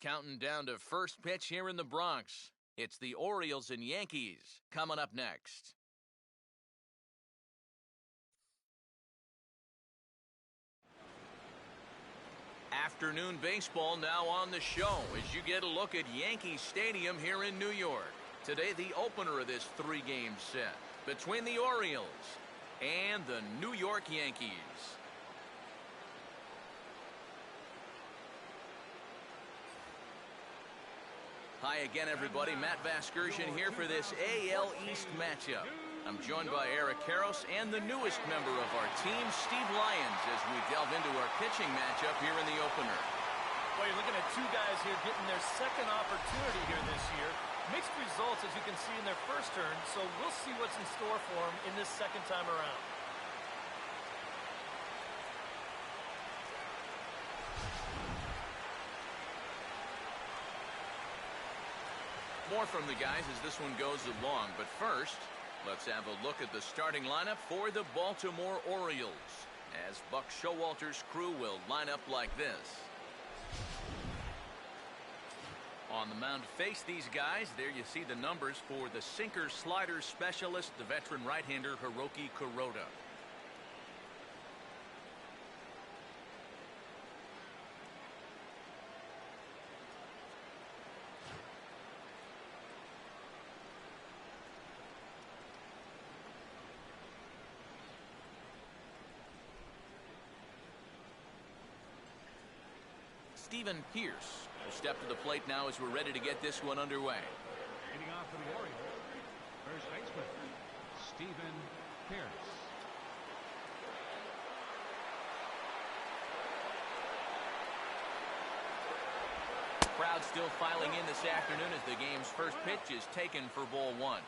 Counting down to first pitch here in the Bronx. It's the Orioles and Yankees coming up next. Afternoon baseball now on the show as you get a look at Yankee Stadium here in New York. Today, the opener of this three-game set between the Orioles and the New York Yankees. Hi again, everybody. Matt Vasgersian here for this AL East matchup. I'm joined by Eric Karros and the newest member of our team, Steve Lyons, as we delve into our pitching matchup here in the opener. Well, you're looking at two guys here getting their second opportunity here this year. Mixed results, as you can see, in their first turn, so we'll see what's in store for them in this second time around. More from the guys as this one goes along, but first, let's have a look at the starting lineup for the Baltimore Orioles, as Buck Showalter's crew will line up like this. On the mound to face these guys, there you see the numbers for the sinker-slider specialist, the veteran right-hander Hiroki Kuroda. Stephen Pierce will step to the plate now as we're ready to get this one underway. Leading off for the Orioles, first baseman, Stephen Pierce. Crowd still filing in this afternoon as the game's first pitch is taken for ball one.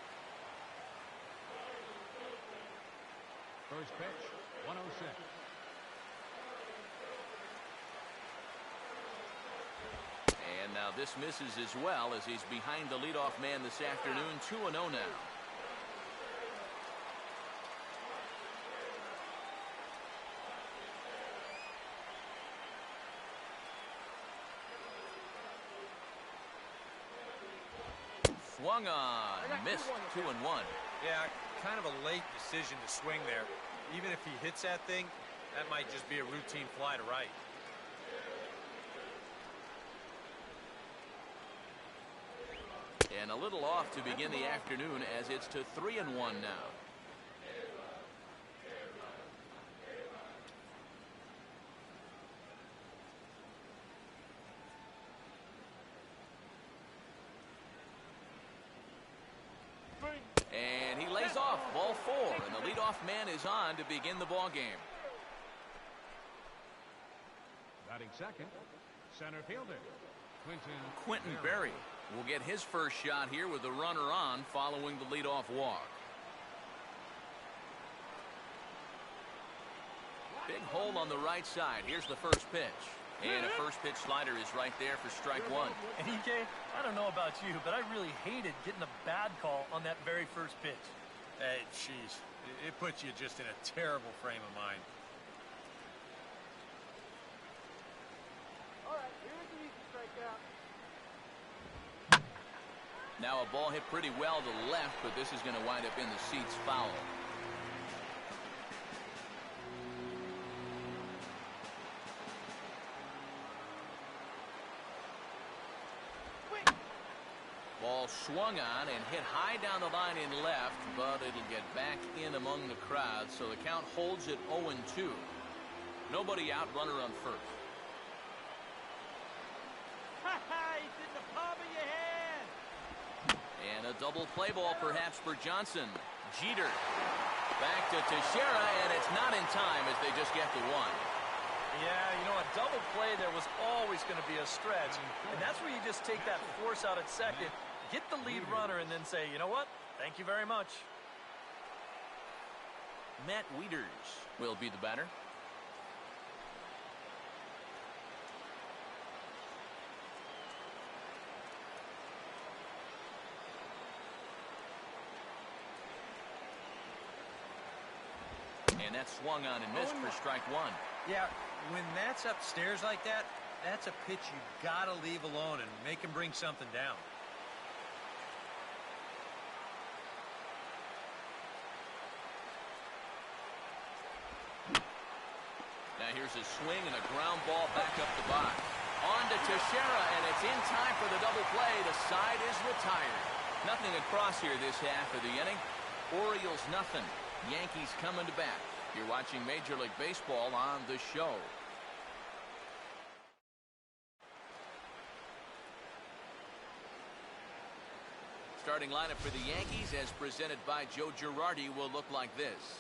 First pitch, 106. And now this misses as well as he's behind the leadoff man this afternoon, 2-0 now. Swung on, missed, 2-1. Yeah, kind of a late decision to swing there. Even if he hits that thing, that might just be a routine fly to right. And a little off to begin the afternoon as it's to 3-1 now. And he lays off, ball four, and the leadoff man is on to begin the ball game. Batting second, center fielder, Quentin Berry will get his first shot here with the runner on following the leadoff walk. Big hole on the right side. Here's the first pitch. And a first pitch slider is right there for strike one. And EJ, I don't know about you, but I really hated getting a bad call on that very first pitch. Hey, jeez. It puts you just in a terrible frame of mind. Now a ball hit pretty well to the left, but this is going to wind up in the seats foul. Ball swung on and hit high down the line in left, but it'll get back in among the crowd, so the count holds at 0-2. Nobody out, runner on first. He's in the palm of your hand. And a double play ball perhaps for Johnson. Jeter back to Teixeira, and it's not in time as they just get the one. Yeah, you know, a double play there was always going to be a stretch, and that's where you just take that force out at second, get the lead runner, and then say, you know what, thank you very much. Matt Wieters will be the batter. And that swung on and missed for strike one. Yeah, when that's upstairs like that, That's a pitch you gotta leave alone and make him bring something down. Now here's a swing and a ground ball back up the box. On to Teixeira, and it's in time for the double play. The side is retired. Nothing across here this half of the inning. Orioles nothing. Yankees coming to bat. You're watching Major League Baseball on the show. Starting lineup for the Yankees, as presented by Joe Girardi, will look like this.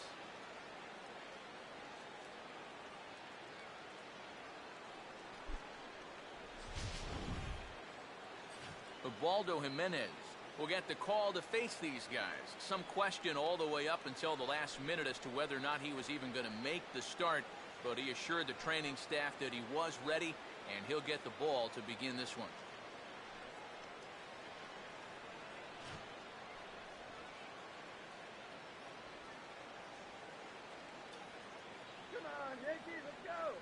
Ubaldo Jimenez will get the call to face these guys. Some question all the way up until the last minute as to whether or not he was even going to make the start, but he assured the training staff that he was ready, and he'll get the ball to begin this one. Come on, Yankees, let's go!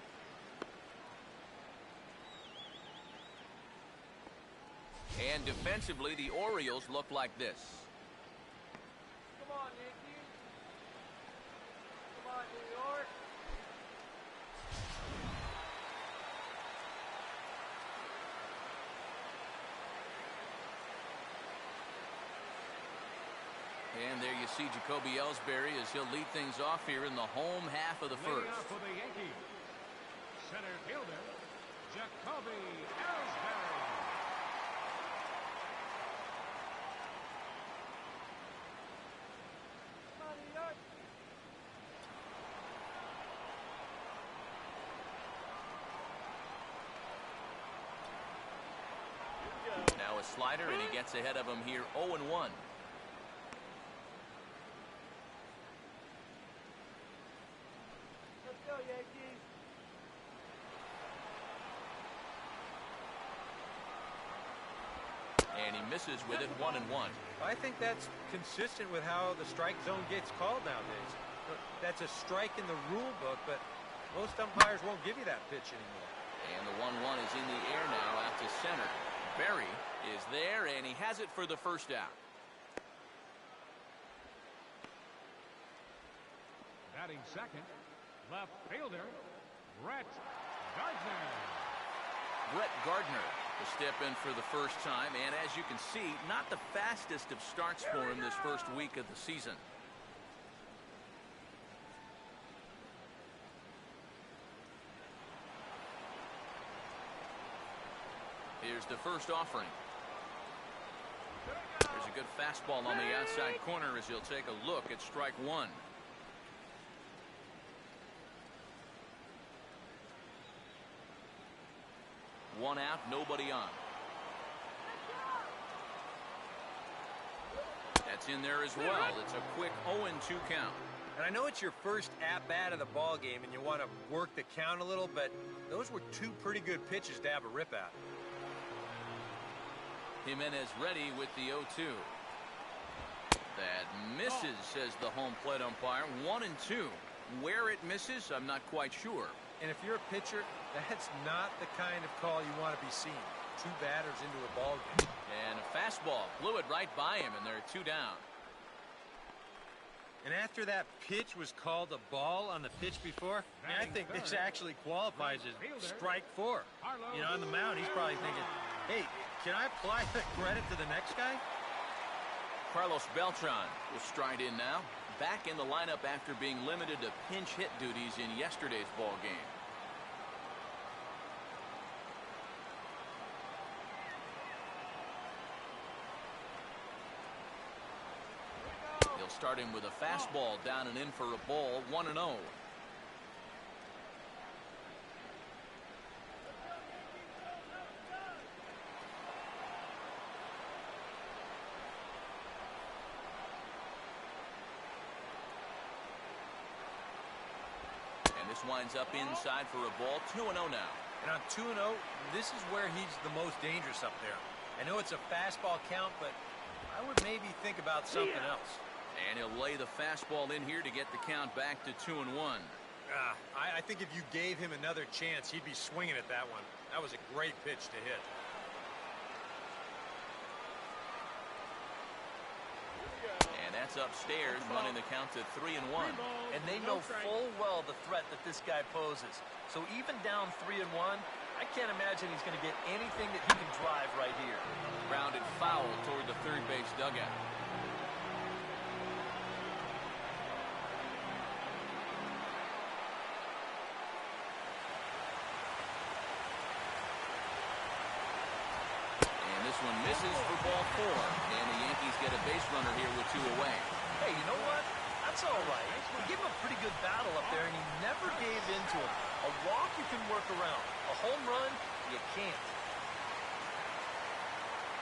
And defensively, the Orioles look like this. Come on, Yankees. Come on, New York. And there you see Jacoby Ellsbury as he'll lead things off here in the home half of the Leading first. off for the Yankees, center fielder, Jacoby Ellsbury. Come on, New York. Now a slider, and he gets ahead of him here 0-1. Let's go, Yankees. And he misses with it 1-1. I think that's consistent with how the strike zone gets called nowadays. That's a strike in the rule book, but most umpires won't give you that pitch anymore. And the 1-1 is in the air now out to center. Berry is there, and he has it for the first out. Batting second, left fielder, Brett Gardner. Brett Gardner will step in for the first time, and as you can see, not the fastest of starts for him this first week of the season. Here's the first offering. There's a good fastball on the outside corner as he'll take a look at strike one. One out, nobody on. That's in there as well. It's a quick 0-2 count. And I know it's your first at-bat of the ball game and you want to work the count a little, but those were two pretty good pitches to have a rip at. Jimenez ready with the 0-2. That misses, says the home plate umpire. 1-2. Where it misses, I'm not quite sure. And if you're a pitcher, that's not the kind of call you want to be seeing. Two batters into a ball game. And a fastball blew it right by him, and there are two down. And after that pitch was called a ball on the pitch before, I think this actually qualifies as strike four. You know, on the mound, he's probably thinking, hey, can I apply the credit to the next guy? Carlos Beltran will stride in now. Back in the lineup after being limited to pinch hit duties in yesterday's ball game. He'll start him with a fastball down and in for a ball, 1-0. And this winds up inside for a ball, 2-0 now. And on 2-0, this is where he's the most dangerous up there. I know it's a fastball count, but I would maybe think about something else. And he'll lay the fastball in here to get the count back to 2-1. I think if you gave him another chance, he'd be swinging at that one. That was a great pitch to hit. And that's upstairs, running the count to 3-1. And they know full well the threat that this guy poses. So even down 3-1, I can't imagine he's going to get anything that he can drive right here. Grounded foul toward the third base dugout. And this one misses for ball 4. And the Yankees get a base runner here with 2 away. Hey, you know what? That's all right. He gave him a pretty good battle up there, and he never gave in to him. A walk you can work around. A home run, you can't.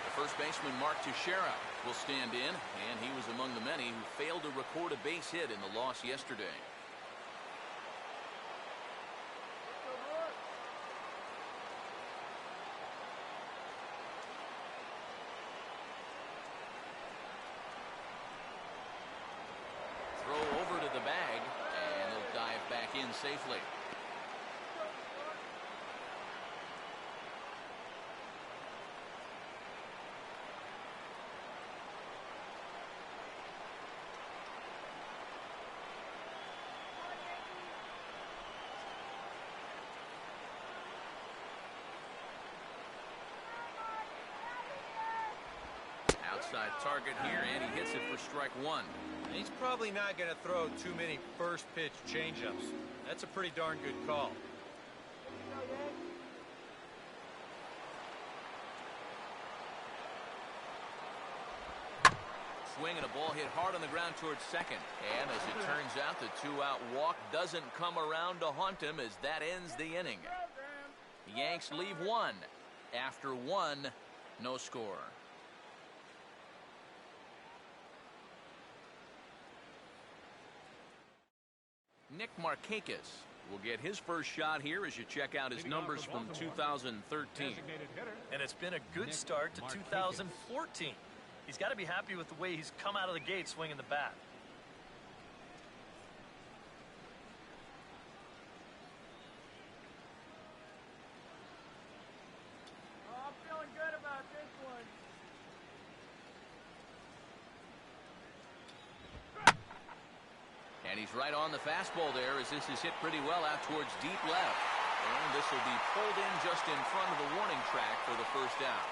The first baseman, Mark Teixeira, will stand in, and he was among the many who failed to record a base hit in the loss yesterday. Throw over to the bag, and they'll dive back in safely. Outside target here, and he hits it for strike 1. He's probably not going to throw too many first pitch changeups. That's a pretty darn good call. Swing and a ball hit hard on the ground towards second. And as it turns out, the 2-out walk doesn't come around to haunt him as that ends the inning. The Yanks leave 1. After 1, no score. Nick Markakis will get his first shot here as you check out his numbers from 2013. And it's been a good start to 2014. He's got to be happy with the way he's come out of the gate swinging the bat. Oh, I'm feeling good about this one. And he's right on the fastball there as this is hit pretty well out towards deep left. And this will be pulled in just in front of the warning track for the first out.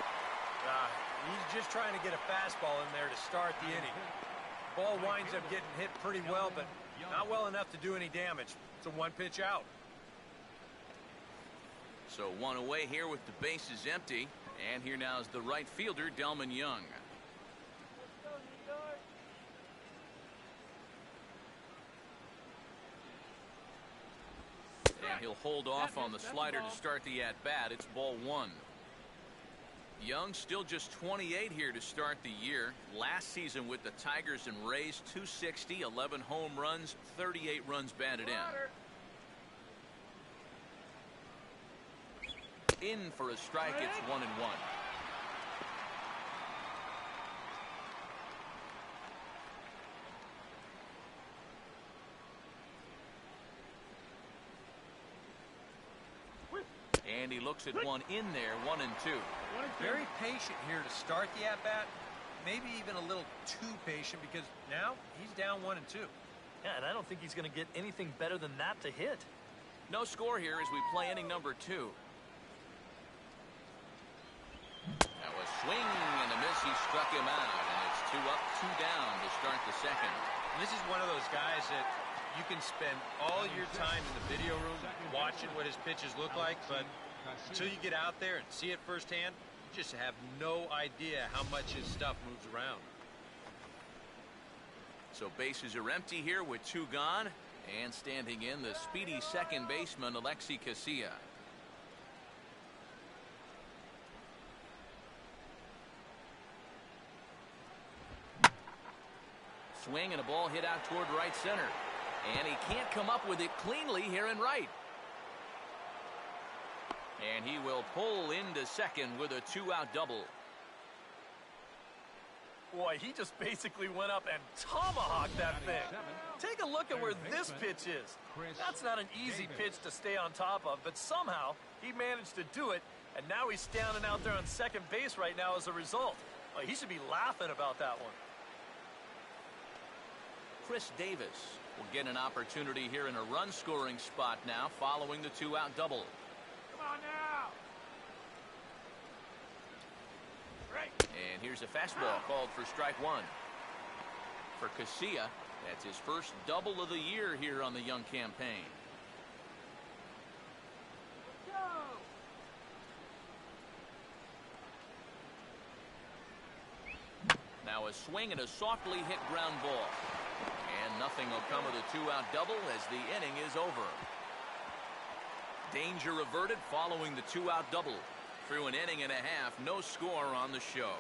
He's just trying to get a fastball in there to start the inning. Ball winds up getting hit pretty well, but not well enough to do any damage. It's a one-pitch out. So 1 away here with the bases empty. And here now is the right fielder, Delman Young. Let's go, New York. And he'll hold off on the slider to start the at-bat. It's ball 1. Young still just 28 here to start the year. Last season with the Tigers and Rays, 260, 11 home runs, 38 runs batted in. In for a strike, it's 1-1. And he looks at one in there, 1-2. Very patient here to start the at-bat. Maybe even a little too patient because now he's down 1-2. Yeah, and I don't think he's going to get anything better than that to hit. No score here as we play inning number 2. That was swing and a miss. He struck him out, and it's 2 up, 2 down to start the second. And this is one of those guys that you can spend all your time in the video room watching what his pitches look like, but until you get out there and see it firsthand, you just have no idea how much his stuff moves around. So bases are empty here with 2 gone, and standing in the speedy second baseman, Alexi Casilla. Swing and a ball hit out toward right center. And he can't come up with it cleanly here in right. And he will pull into second with a 2-out double. Boy, he just basically went up and tomahawked that thing. Take a look at where this pitch is. That's not an easy pitch to stay on top of, but somehow he managed to do it, and now he's standing out there on second base right now as a result. Well, he should be laughing about that one. Chris Davis will get an opportunity here in a run-scoring spot now following the two-out double. Come on now. Right. And here's a fastball called for strike one. For Casilla, that's his first double of the year here on the young campaign. Let's go. Now a swing and a softly hit ground ball. And nothing will come of the two-out double as the inning is over. Danger averted following the two-out double. Through an inning and a half, no score on the show.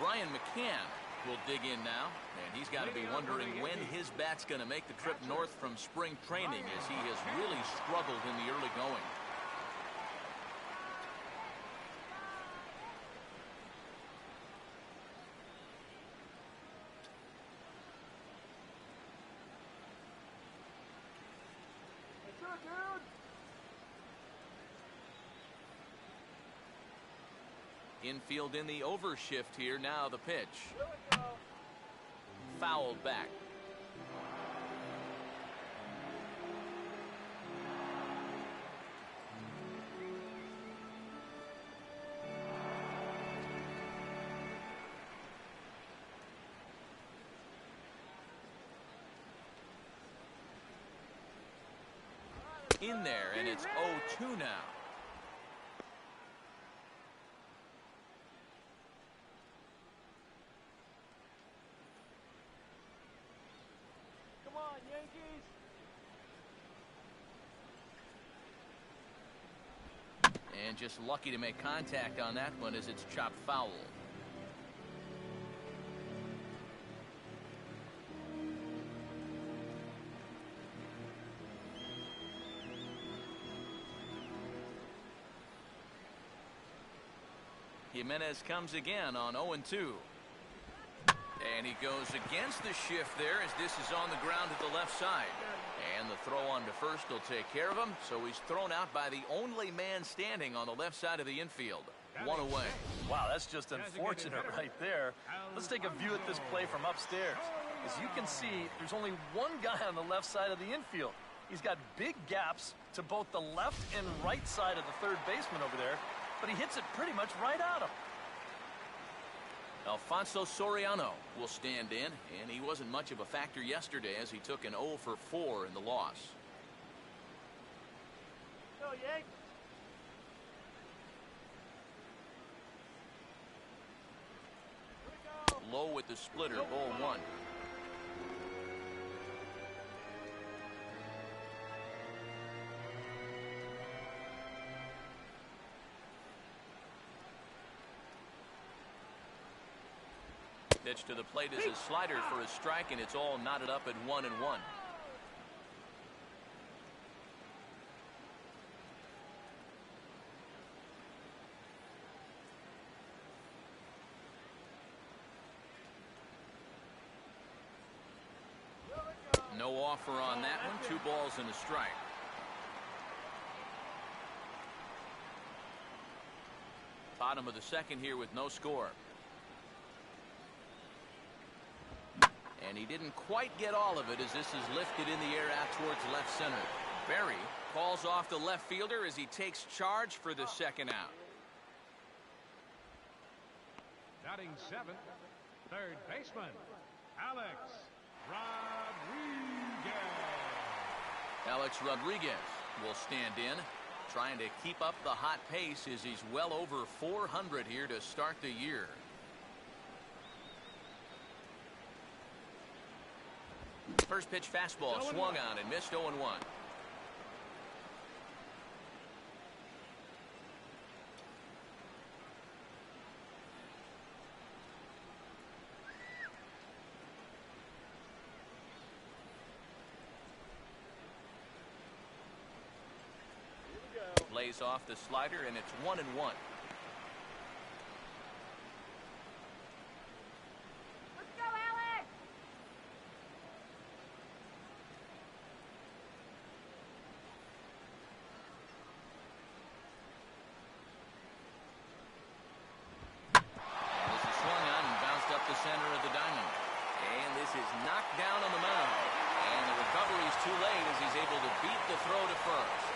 Brian McCann will dig in now, and he's got to be wondering when his bat's going to make the trip north from spring training, as he has really struggled in the early going. Let's go, dude. Infield in the overshift here. Now the pitch. Here we go. Fouled back. In there, and it's 0-2 now. Come on, Yankees. And just lucky to make contact on that one as it's chopped foul. Jimenez comes again on 0-2. And he goes against the shift there as this is on the ground to the left side. And the throw on to first will take care of him, so he's thrown out by the only man standing on the left side of the infield. One away. Wow, that's just unfortunate right there. Let's take a view at this play from upstairs. As you can see, there's only one guy on the left side of the infield. He's got big gaps to both the left and right side of the third baseman over there, but he hits it pretty much right at him. Alfonso Soriano will stand in, and he wasn't much of a factor yesterday as he took an 0 for 4 in the loss. Go, Yank. Here we go. Low with the splitter, ball one. Pitch to the plate is a slider for a strike, and it's all knotted up at 1-1. No offer on that one. 2 balls and a strike. Bottom of the second here with no score. And he didn't quite get all of it as this is lifted in the air out towards left center. Berry calls off the left fielder as he takes charge for the second out. Batting seventh, third baseman, Alex Rodriguez. Alex Rodriguez will stand in, trying to keep up the hot pace as he's well over 400 here to start the year. First pitch fastball swung on and missed 0-1. lays off the slider, and it's 1-1. Let's go, Alex! And this is swung on and bounced up the center of the diamond. And this is knocked down on the mound. And the recovery is too late as he's able to beat the throw to first.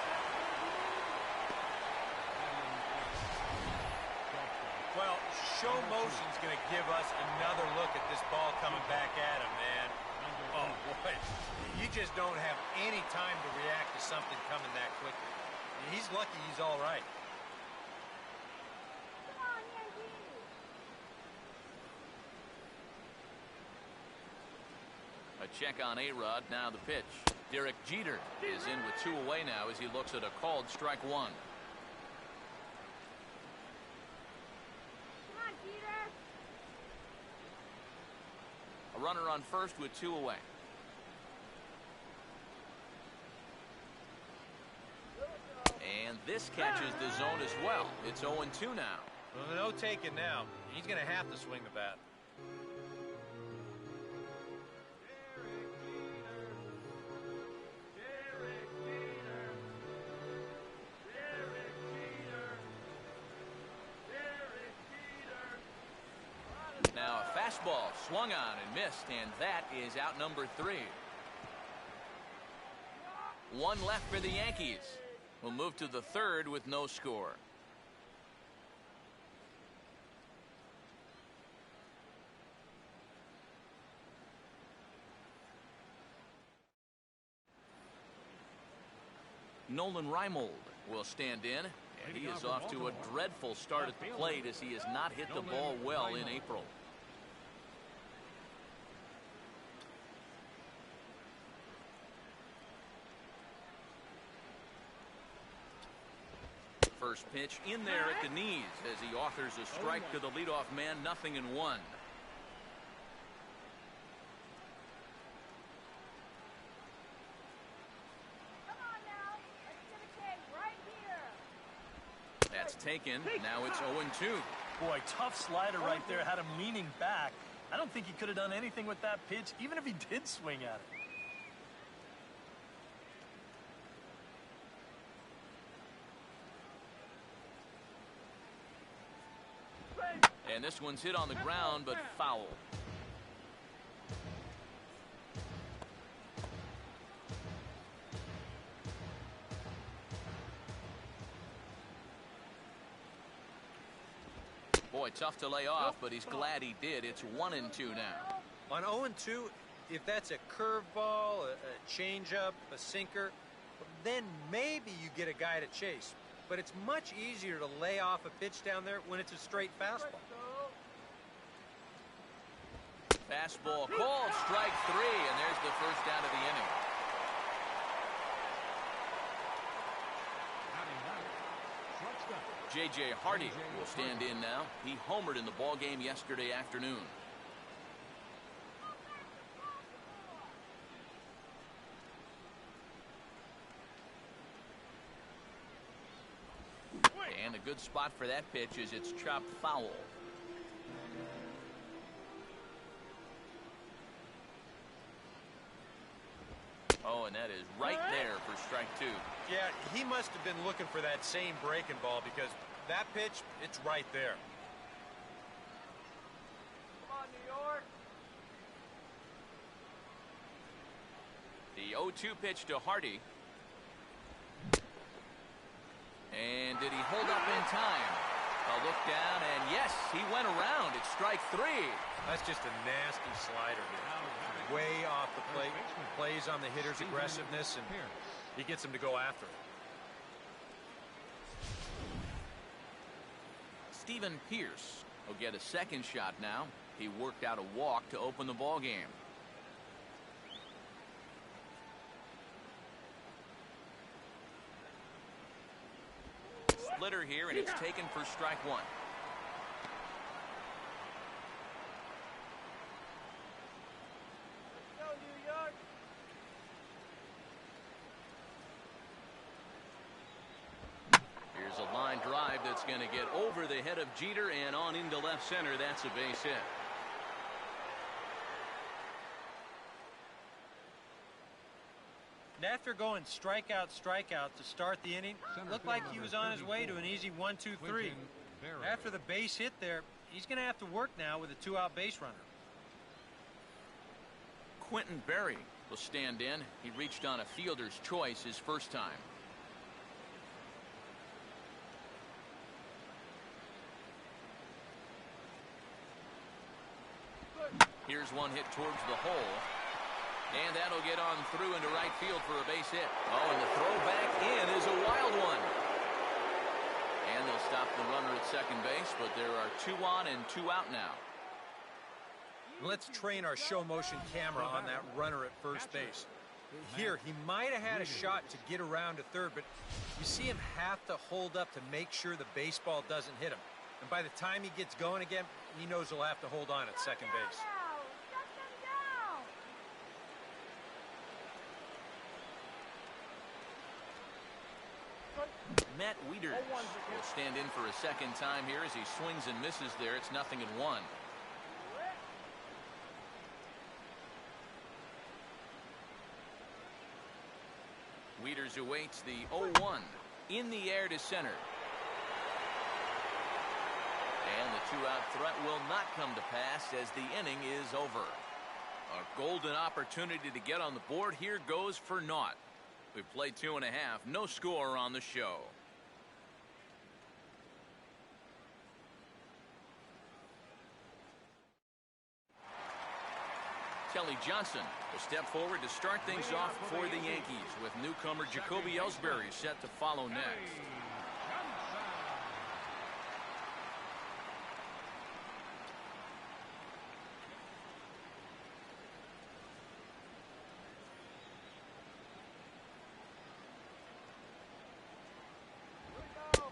Well, show motion's going to give us another look at this ball coming back at him, man. Oh, boy. You just don't have any time to react to something coming that quickly. He's lucky he's all right. Come on, Yankee! A check on A-Rod, now the pitch. Derek Jeter is in with 2 away now as he looks at a called strike 1. Come on, Peter! A runner on first with 2 away. And this catches the zone as well. It's 0-2 now. Well, no taking now. He's going to have to swing the bat. Now a fastball swung on and missed, and that is out number 3. 1 left for the Yankees. We'll move to the 3rd with no score. Nolan Reimold will stand in, and he is off to a dreadful start at the plate as he has not hit the ball well in April. First pitch in there at the knees as he offers a strike to the leadoff man, 0-1. Come on now! Let's get a K right here! That's taken. Now it's 0-2. Boy, tough slider right there. Had him leaning back. I don't think he could have done anything with that pitch, even if he did swing at it. And this one's hit on the ground, but foul. Boy, tough to lay off, but he's glad he did. It's 1-2 now. On 0-2, if that's a curveball, a changeup, a sinker, then maybe you get a guy to chase. But it's much easier to lay off a pitch down there when it's a straight fastball. Fastball called, strike 3, and there's the first out of the inning. J.J. Hardy will stand in now. He homered in the ballgame yesterday afternoon. And a good spot for that pitch as it's chopped foul. Oh, and that is right there for strike 2. Yeah, he must have been looking for that same breaking ball because that pitch, it's right there. Come on, New York! The 0-2 pitch to Hardy. And did he hold up in time? A look down, and yes, he went around. It's strike 3. That's just a nasty slider here. Way off the plate. Plays on the hitter's aggressiveness, and he gets him to go after it. Stephen Pierce will get a second shot now. He worked out a walk to open the ball game. Splitter here, and it's taken for strike 1. Let's go, New York! Line drive that's going to get over the head of Jeter and on into left center. That's a base hit. And after going strikeout to start the inning, looked like he was on his way to an easy 1-2-3. After the base hit there, he's going to have to work now with a 2-out base runner. Quentin Berry will stand in. He reached on a fielder's choice his first time. Here's one hit towards the hole. And that'll get on through into right field for a base hit. Oh, and the throw back in is a wild one. And they'll stop the runner at second base, but there are 2 on and 2 out now. Let's train our show motion camera on that runner at first base. Here, he might have had a shot to get around to third, but you see him have to hold up to make sure the baseball doesn't hit him. And by the time he gets going again, he knows he'll have to hold on at second base. Matt Wieters will stand in for a second time here as he swings and misses there. It's 0-1. Wieters awaits the 0-1 in the air to center. And the 2-out threat will not come to pass as the inning is over. A golden opportunity to get on the board here goes for naught. We've played 2.5. No score on the show. Kelly Johnson will step forward to start things off for the Yankees, with newcomer Jacoby Ellsbury set to follow next.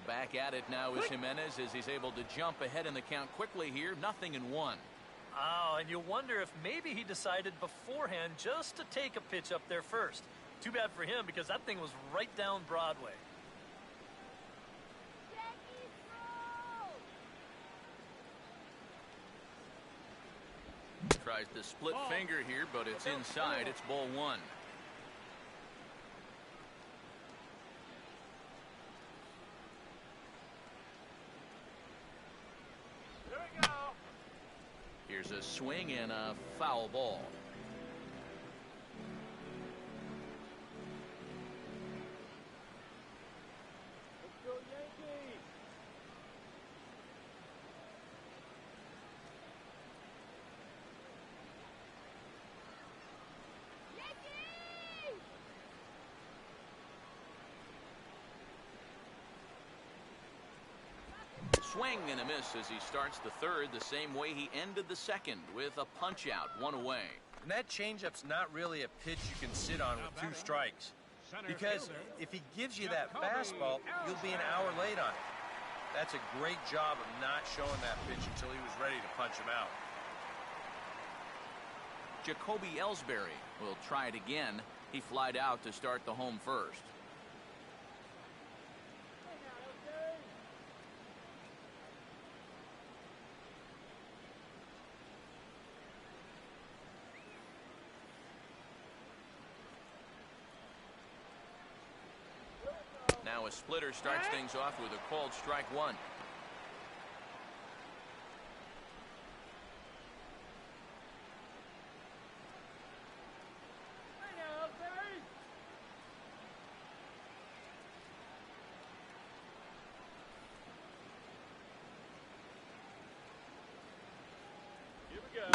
Back at it now is Jimenez as he's able to jump ahead in the count quickly here. 0-1. Oh, and you wonder if maybe he decided beforehand just to take a pitch up there first. Too bad for him because that thing was right down Broadway. Tries to split finger here, but it's inside. It's ball 1. Here's a swing and a foul ball. Let's go Yankees! Yankees! Swing and a miss as he starts the third the same way he ended the second, with a punch out, 1 away. And that changeup's not really a pitch you can sit on with 2 strikes. Because if he gives you that fastball, you'll be an hour late on it. That's a great job of not showing that pitch until he was ready to punch him out. Jacoby Ellsbury will try it again. He flied out to start the home first. Now a splitter starts things off with a called strike 1. Here we go.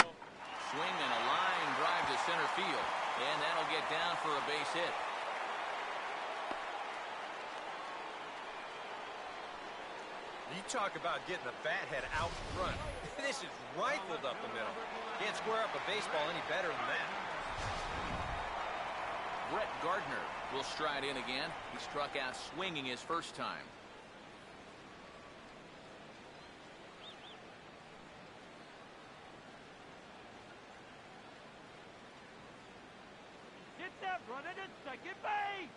Swing and a line drive to center field, and that'll get down for a base hit. You talk about getting the bat head out front. This is rifled up the middle. Can't square up a baseball any better than that. Brett Gardner will stride in again. He struck out swinging his first time. Get that runner to second base!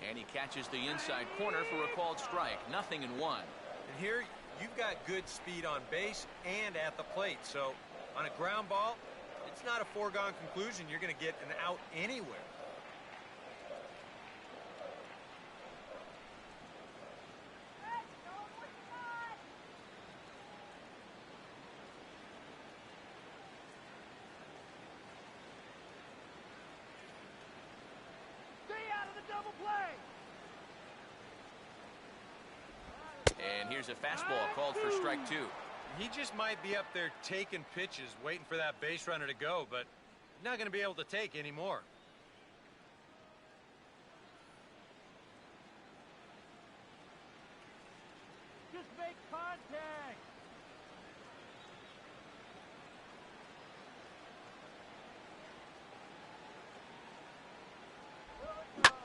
And he catches the inside corner for a called strike. 0-1. And here, you've got good speed on base and at the plate. So, on a ground ball, it's not a foregone conclusion you're going to get an out anywhere. And here's a fastball called for strike 2. He just might be up there taking pitches, waiting for that base runner to go, but not going to be able to take anymore. Just make contact.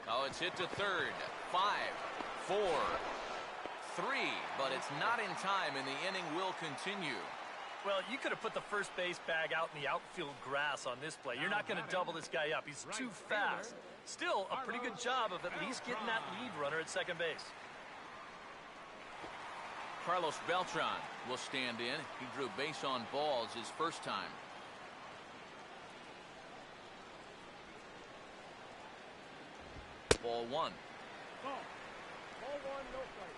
Oh, it's hit to third. 5, 4, 3, but it's not in time, and the inning will continue. Well, you could have put the first base bag out in the outfield grass on this play. You're not going to double this guy up. He's too fast. Still, a pretty good job of at least getting that lead runner at second base. Carlos Beltran will stand in. He drew base on balls his first time. Ball 1. Ball 1, no fight.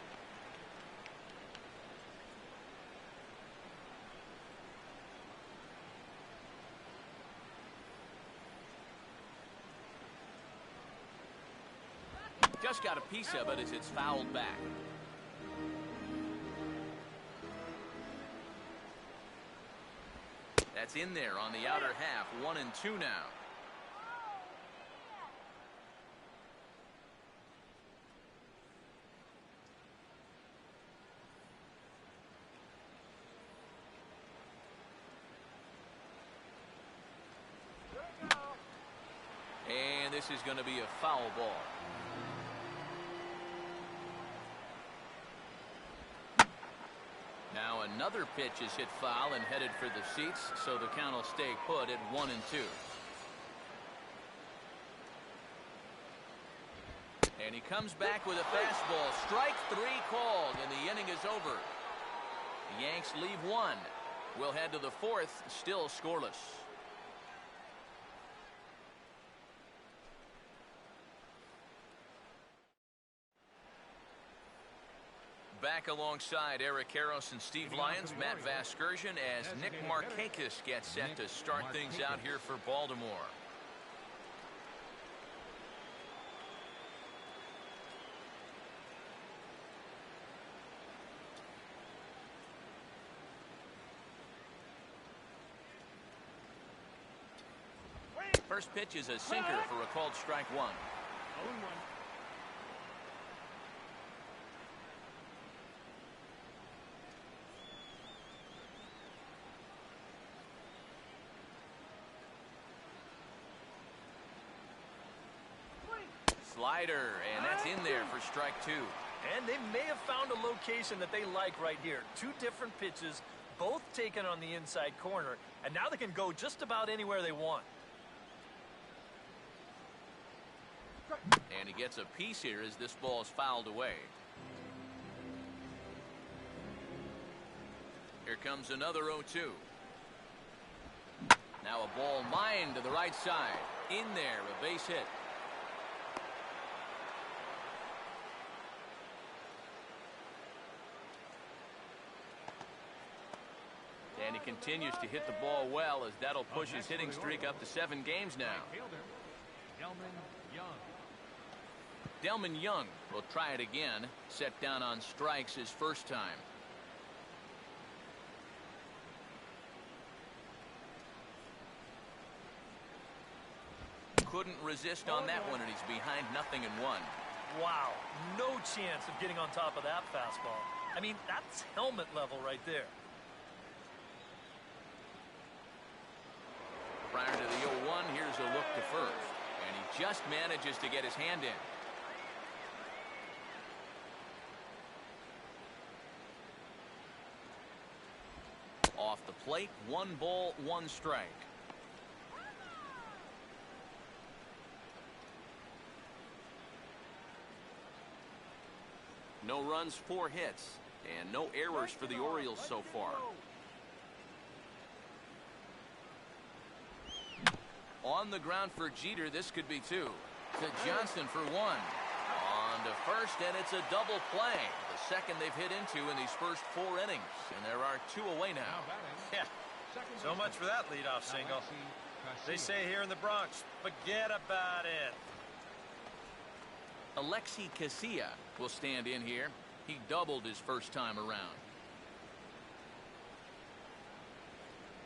Just got a piece of it as it's fouled back. That's in there on the outer half. 1-2 now. And this is going to be a foul ball. Now another pitch is hit foul and headed for the seats, so the count will stay put at 1-2. And he comes back with a fastball. Strike 3 called, and the inning is over. The Yanks leave 1. We'll head to the 4th, still scoreless. Back alongside Eric Karros and Steve Lyons, Matt Vasgersian, as Nick Markakis gets set to start things out here for Baltimore. First pitch is a sinker for a called strike 1. 0-1. Slider, and that's in there for strike 2. And they may have found a location that they like right here. 2 different pitches, both taken on the inside corner, and now they can go just about anywhere they want. And he gets a piece here as this ball is fouled away. Here comes another 0-2. Now a ball lined to the right side. In there, a base hit. And he continues to hit the ball well, as that'll push his hitting streak up to 7 games now. Delman Young will try it again. Set down on strikes his first time. Couldn't resist on that one, and he's behind 0-1. Wow, no chance of getting on top of that fastball. I mean, that's helmet level right there. Prior to the 0-1, here's a look to first. And he just manages to get his hand in. Off the plate, 1 ball, 1 strike. No runs, 4 hits, and no errors for the Orioles so far. On the ground for Jeter, this could be 2. To Johnson for 1. On to first, and it's a double play. The second they've hit into in these first 4 innings, and there are 2 away now. Yeah, so much for that leadoff single. They say here in the Bronx, forget about it. Alexi Casilla will stand in here. He doubled his first time around.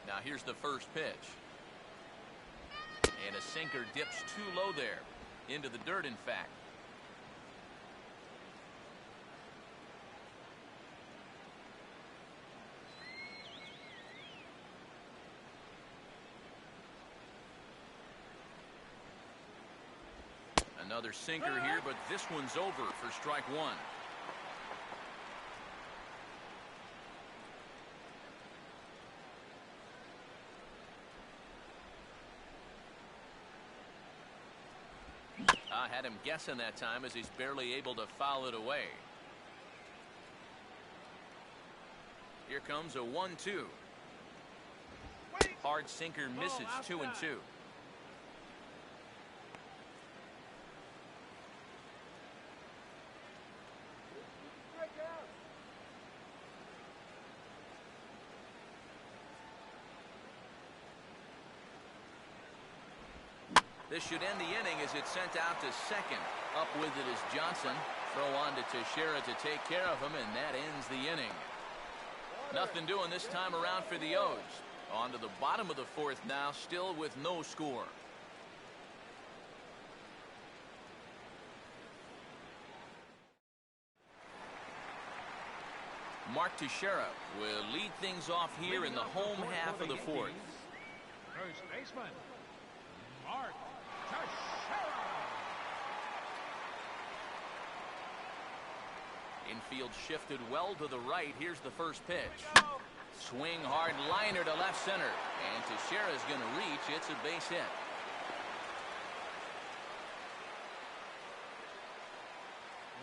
Now here's the first pitch. And a sinker dips too low there. Into the dirt, in fact. Another sinker here, but this one's over for strike 1. I had him guessing that time as he's barely able to foul it away. Here comes a 1-2. Hard sinker misses 2-2. This should end the inning as it's sent out to second. Up with it is Johnson. Throw on to Teixeira to take care of him, and that ends the inning. Nothing doing this time around for the O's. On to the bottom of the 4th now, still with no score. Mark Teixeira will lead things off here in the home half of the 4th. First baseman, Mark Teixeira. Infield shifted well to the right. Here's the first pitch. Swing hard liner to left center. And Teixeira's going to reach. It's a base hit.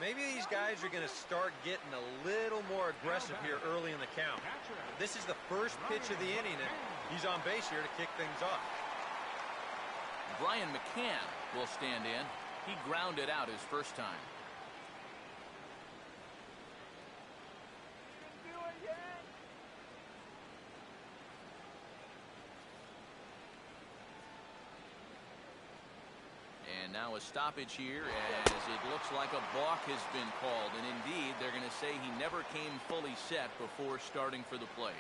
Maybe these guys are going to start getting a little more aggressive here early in the count. This is the first pitch of the inning, and he's on base here to kick things off. Brian McCann will stand in. He grounded out his first time. And now a stoppage here as it looks like a balk has been called. And indeed, they're going to say he never came fully set before starting for the plate.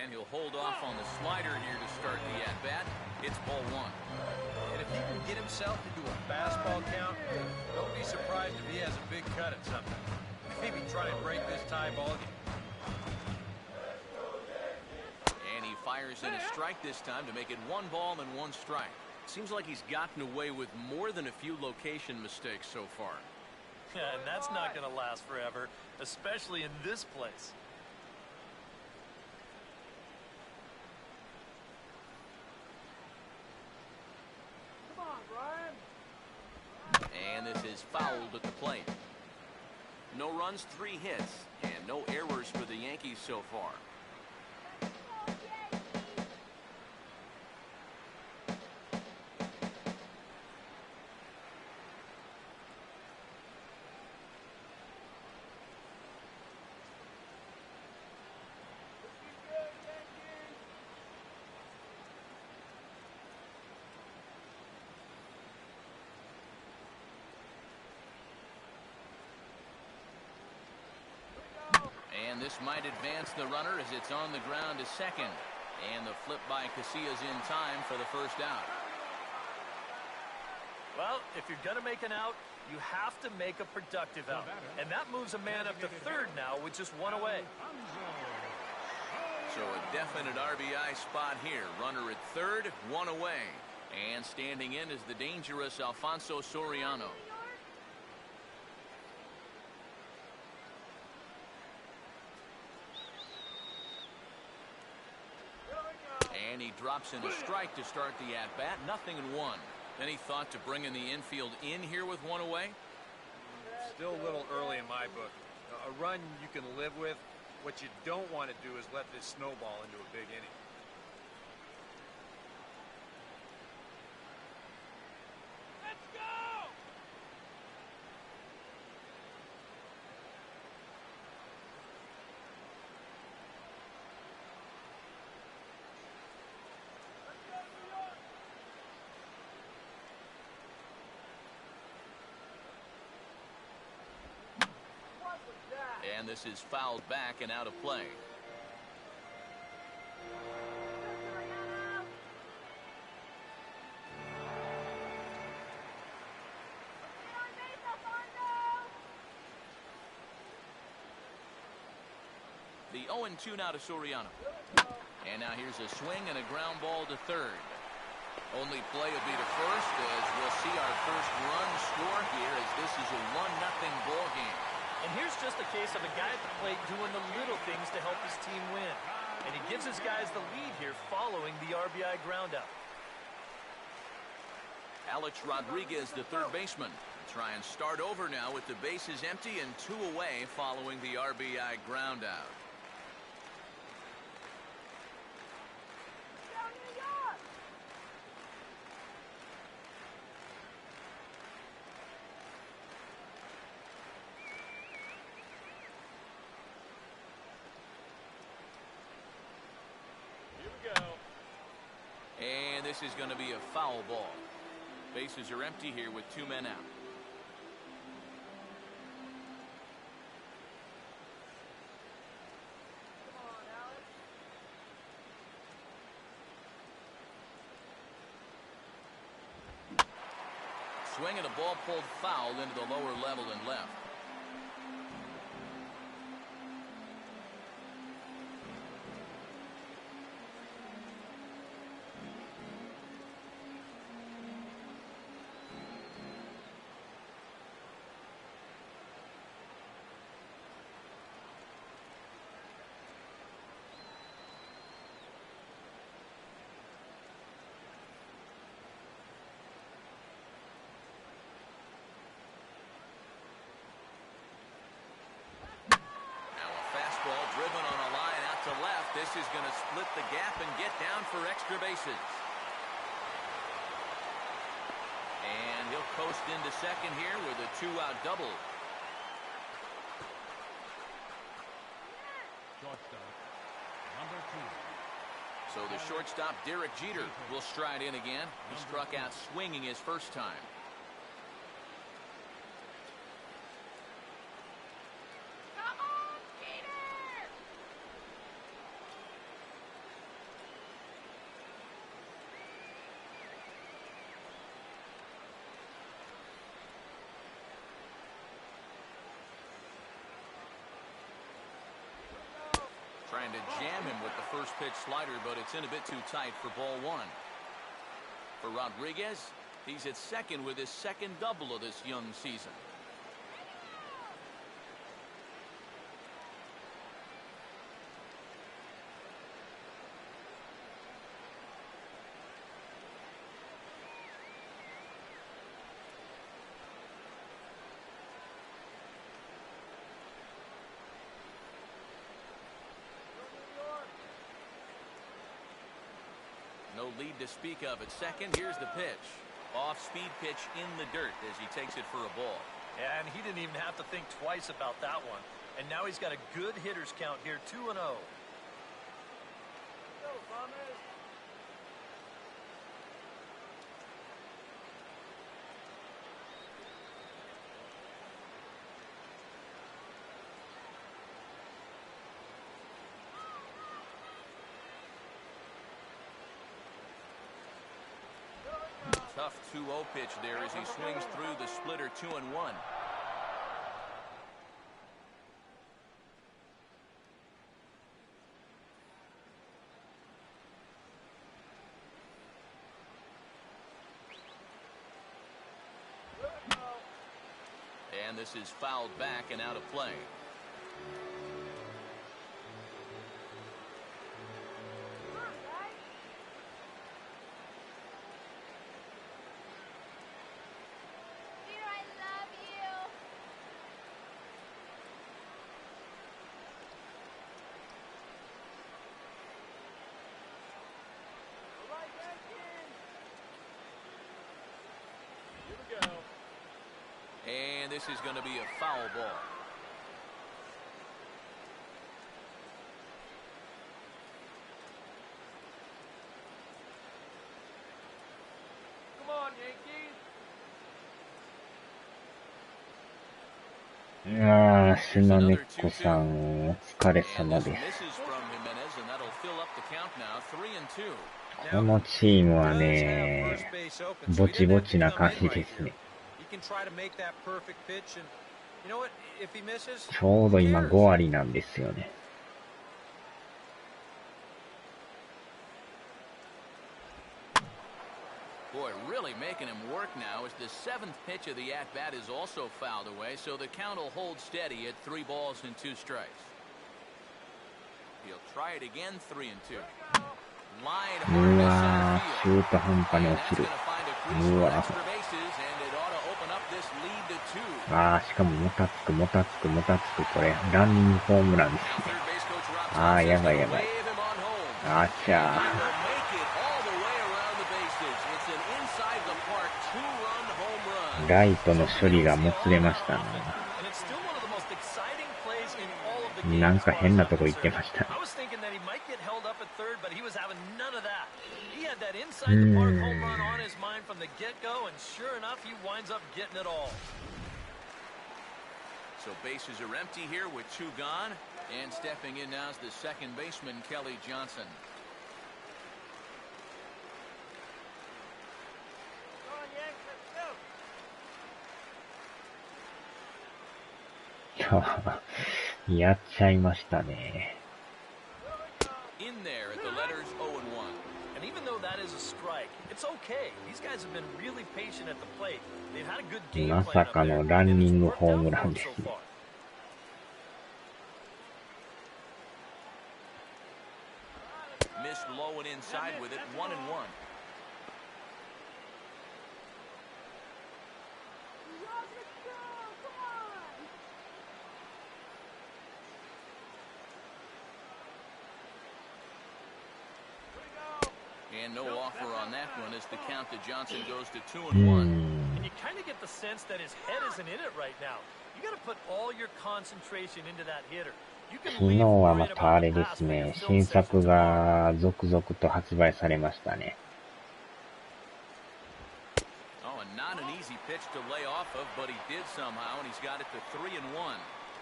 And he'll hold off on the slider here to start the at-bat. It's ball 1. And if he can get himself into a fastball count, don't be surprised if he has a big cut at something. Maybe try and break this tie ball game. And he fires in a strike this time to make it 1 ball and 1 strike. Seems like he's gotten away with more than a few location mistakes so far. Yeah, and that's not going to last forever, especially in this place. And this is fouled at the plate. No runs, 3 hits, and no errors for the Yankees so far. And this might advance the runner as it's on the ground to second. And the flip by Casillas in time for the first out. Well, if you're going to make an out, you have to make a productive out. And that moves a man up to third now with just 1 away. So a definite RBI spot here. Runner at third, 1 away. And standing in is the dangerous Alfonso Soriano. And he drops in a strike to start the at-bat. 0-1. Any thought to bringing the infield in here with one away? Still a little early in my book. A run you can live with. What you don't want to do is let this snowball into a big inning. Let's go! And this is fouled back and out of play. The 0-2 now to Soriano. And now here's a swing and a ground ball to third. Only play will be to first as we'll see our first run score here as this is a 1-0 ball game. And here's just a case of a guy at the plate doing the little things to help his team win. And he gives his guys the lead here following the RBI groundout. Alex Rodriguez, the third baseman. Try and start over now with the bases empty and 2 away following the RBI groundout. And this is going to be a foul ball. Bases are empty here with 2 men out. Swing and a ball pulled foul into the lower level and left. Driven on a line out to left. This is going to split the gap and get down for extra bases. And he'll coast into second here with a 2-out double. Shortstop, number 2. So the shortstop, Derek Jeter, will stride in again. He struck out swinging his first time. Trying to jam him with the first pitch slider, but it's in a bit too tight for ball 1. For Rodriguez, he's at second with his second double of this young season. No lead to speak of at second. Here's the pitch. Off-speed pitch in the dirt as he takes it for a ball. Yeah, and he didn't even have to think twice about that one. And now he's got a good hitters count here, 2-0. Tough 2-0 pitch there as he swings through the splitter 2-1. and this is fouled back and out of play. And this is going to be a foul ball. Come on, Yankees. ああ、島根っこさん、お疲れ And 様 this です。 misses from Jimenez, and that'll fill up the count now, 3-2. このチームはね、ぼちぼちな感じですね。ちょうど今5割なんですよね。Boy, really making him work now as the 7th pitch of the at-bat is also fouled away, so the count will hold steady at 3 balls and 2 strikes. He'll try it again, 3-2. Line う hard to わ center ー、 field. 中途半端に And 落 that's ちる。 going to find a crease う for わ extra bases, and it ought to open up this lead to 2. あー、しかももたつく、もたつく、もたつく、これ、ランニングホームランです Now ね。 third base coach Rob あー、 Thompson's やばい going や to ばい。 wave him on home. あーちゃ He will make it all the way around the bases. It's an inside the park 2-run home ー。 run. ライトの処理がもつれましたね。 And it's still one of the most exciting plays in all of the game. なんか変なとこ行ってました。 I was thinking that he might get held up at third, but he was having none of that. He had that inside the park home run on his mind from the get-go, and sure enough, he winds up getting it all. So bases are empty here with 2 gone, and stepping in now is the second baseman, Kelly Johnson. Come on, Yanks, let's go. やっちゃいましたね。 In there at the letters 0-1. And even though that is a strike, it's okay. These guys have been really patient at the plate. They've had a good game ま plan さ up か there, の and ラン it's ニング worked ホー out ム for ラン them です so ね。 far. Missed low and inside with it, 1-1. And no offer on that one as the count to Johnson goes to 2-1. And you kind of get the sense that his head isn't in it right now. You got to put all your concentration into that hitter. You can 昨 leave 日は worried またあ about れ the で past す for your ね、 film 新 session 作 tomorrow. が続々と発売されましたね。 Oh, and not an easy pitch to lay off of, but he did somehow, and he's got it to 3-1.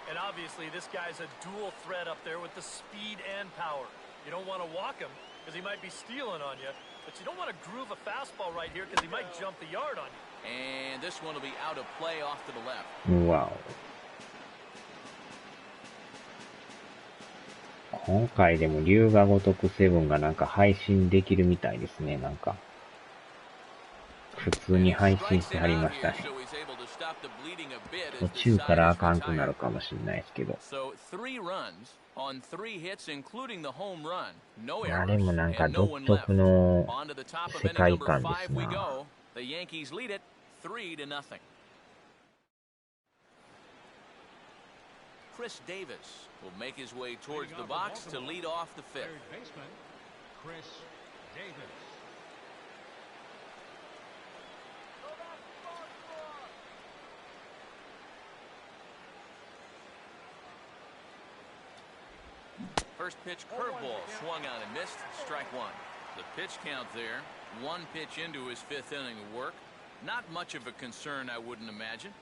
And obviously, this guy's a dual threat up there with the speed and power. You don't want to walk him because he might be stealing on you, but you don't want to groove a fastball right here because he might jump the yard on you. And this one will be out of play off to the left. うわお。今回でも龍が如く7がなんか配信できるみたいですね、なんか。普通に配信してはりましたね。途中からあかんくなるかもしれないですけど。あれもなんか独特の世界観ですな。Chris Davis will make his way towards the box to lead off the 5th. Third baseman, Chris Davis. First pitch curveball swung on and missed. Strike 1. The pitch count there. 1 pitch into his 5th inning of work. Not much of a concern, I wouldn't imagine.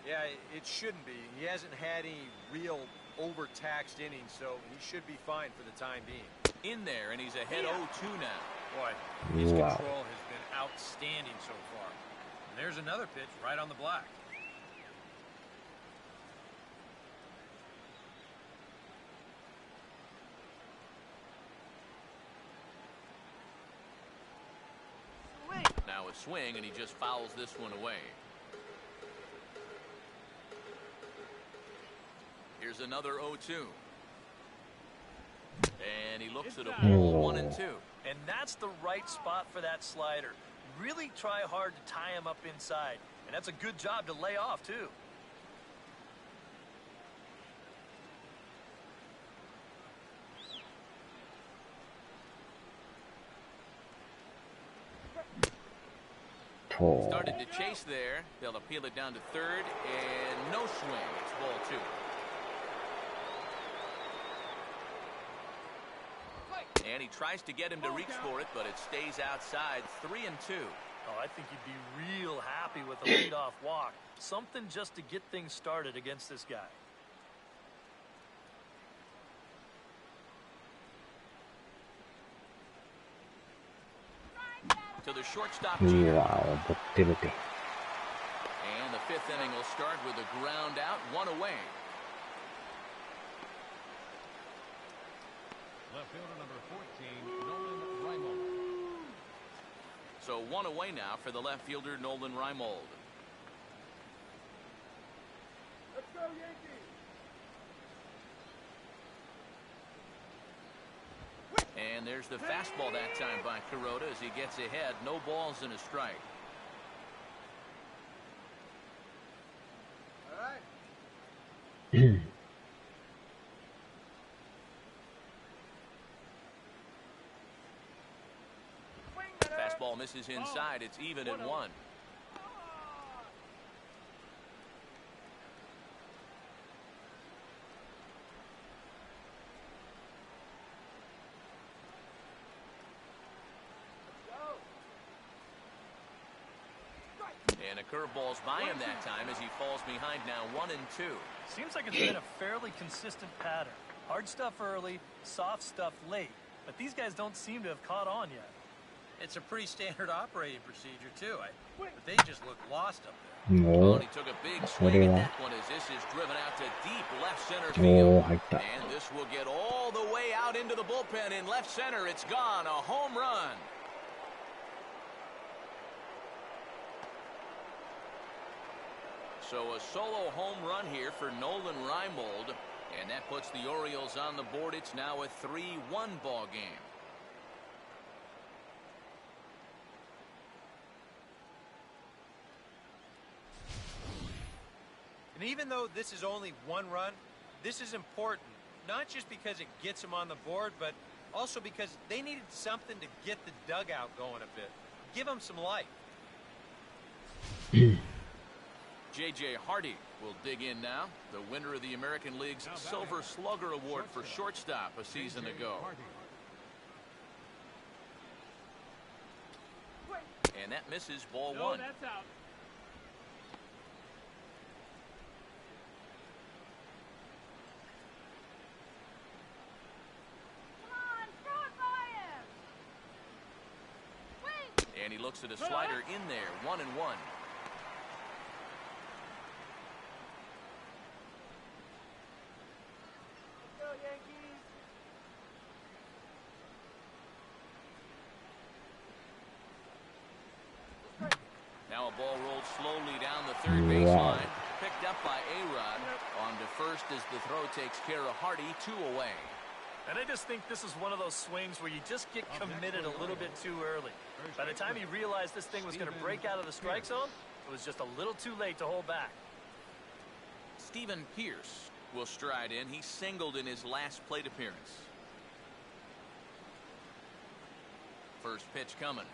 Yeah, it shouldn't be. He hasn't had any real overtaxed innings, so he should be fine for the time being. In there, and he's ahead 0-2 now. Boy, his Wow. control has been outstanding so far. And there's another pitch right on the block. Now a swing, and he just fouls this one away. Here's another 0-2. And he looks at a ball 1-2. And that's the right spot for that slider. Really try hard to tie him up inside. And that's a good job to lay off, too. Started to chase there. They'll appeal it down to third, and no swing. It's ball 2. And he tries to get him to reach for it, but it stays outside. 3-2. Oh, I think you'd be real happy with a leadoff walk. Something just to get things started against this guy. To the shortstop. うわ、怒ってるて。 And the fifth inning will start with a ground out, 1 away. Left fielder number 14, Nolan Reimold. So 1 away now for the left fielder, Nolan Reimold. Let's go, Yankees! And there's the fastball that time by Kuroda as he gets ahead. No balls and a strike. All right. Fastball misses inside. It's even at 1. And a curveball's by him that time as he falls behind now 1-2. Seems like it's been a fairly consistent pattern. Hard stuff early, soft stuff late. But these guys don't seem to have caught on yet. It's a pretty standard operating procedure, too. But they just look lost up there. も Well, he took a big う、こ swing れ at は、 that one as this is driven out to deep left center お field. ー、入った。 And this will get all the way out into the bullpen in left center. It's gone. A home run. So a solo home run here for Nolan Reimold. And that puts the Orioles on the board. It's now a 3-1 ball game. And even though this is only 1 run, this is important. Not just because it gets them on the board, but also because they needed something to get the dugout going a bit. Give them some life. J.J. Hardy will dig in now. The winner of the American League's Silver Slugger Award for shortstop a season ago. And that misses ball 1. That's out. And he looks at a slider in there, 1-1. Go, Yankees! Now a ball rolled slowly down the third baseline. Picked up by A-Rod. On to first as the throw takes care of Hardy, 2 away. And I just think this is one of those swings where you just get committed a little bit too early. By the time he realized this thing was going to break out of the strike zone, it was just a little too late to hold back. Stephen Pierce will stride in. He singled in his last plate appearance. First pitch coming.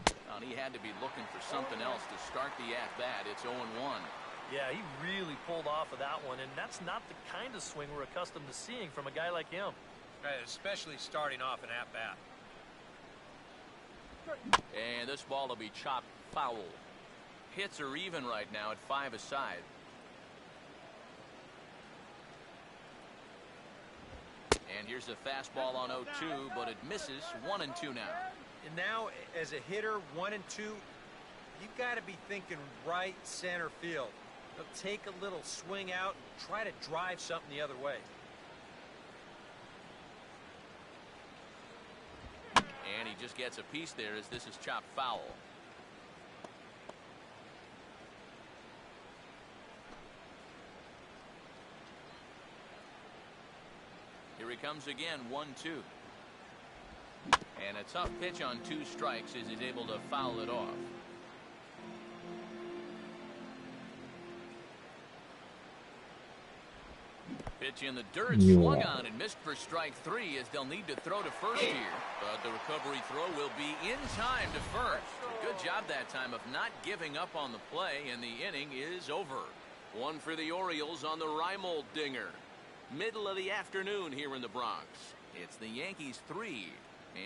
And he had to be looking for something else to start the at-bat. It's 0-1. Yeah, he really pulled off of that one, and that's not the kind of swing we're accustomed to seeing from a guy like him. Especially starting off an at-bat. And this ball will be chopped foul. Hits are even right now at 5 aside. And here's a fastball on 0-2, but it misses. 1-2 now. And now, as a hitter, 1 and 2, you've got to be thinking right center field. They'll take a little swing out and try to drive something the other way. And he just gets a piece there as this is chopped foul. it comes again, 1-2. And a tough pitch on 2 strikes as he's able to foul it off. Pitch in the dirt, swung on and missed for strike 3 as they'll need to throw to first here. But the recovery throw will be in time to first. A good job that time of not giving up on the play, and the inning is over. One for the Orioles on the Reimold dinger. Middle of the afternoon here in the Bronx. It's the Yankees 3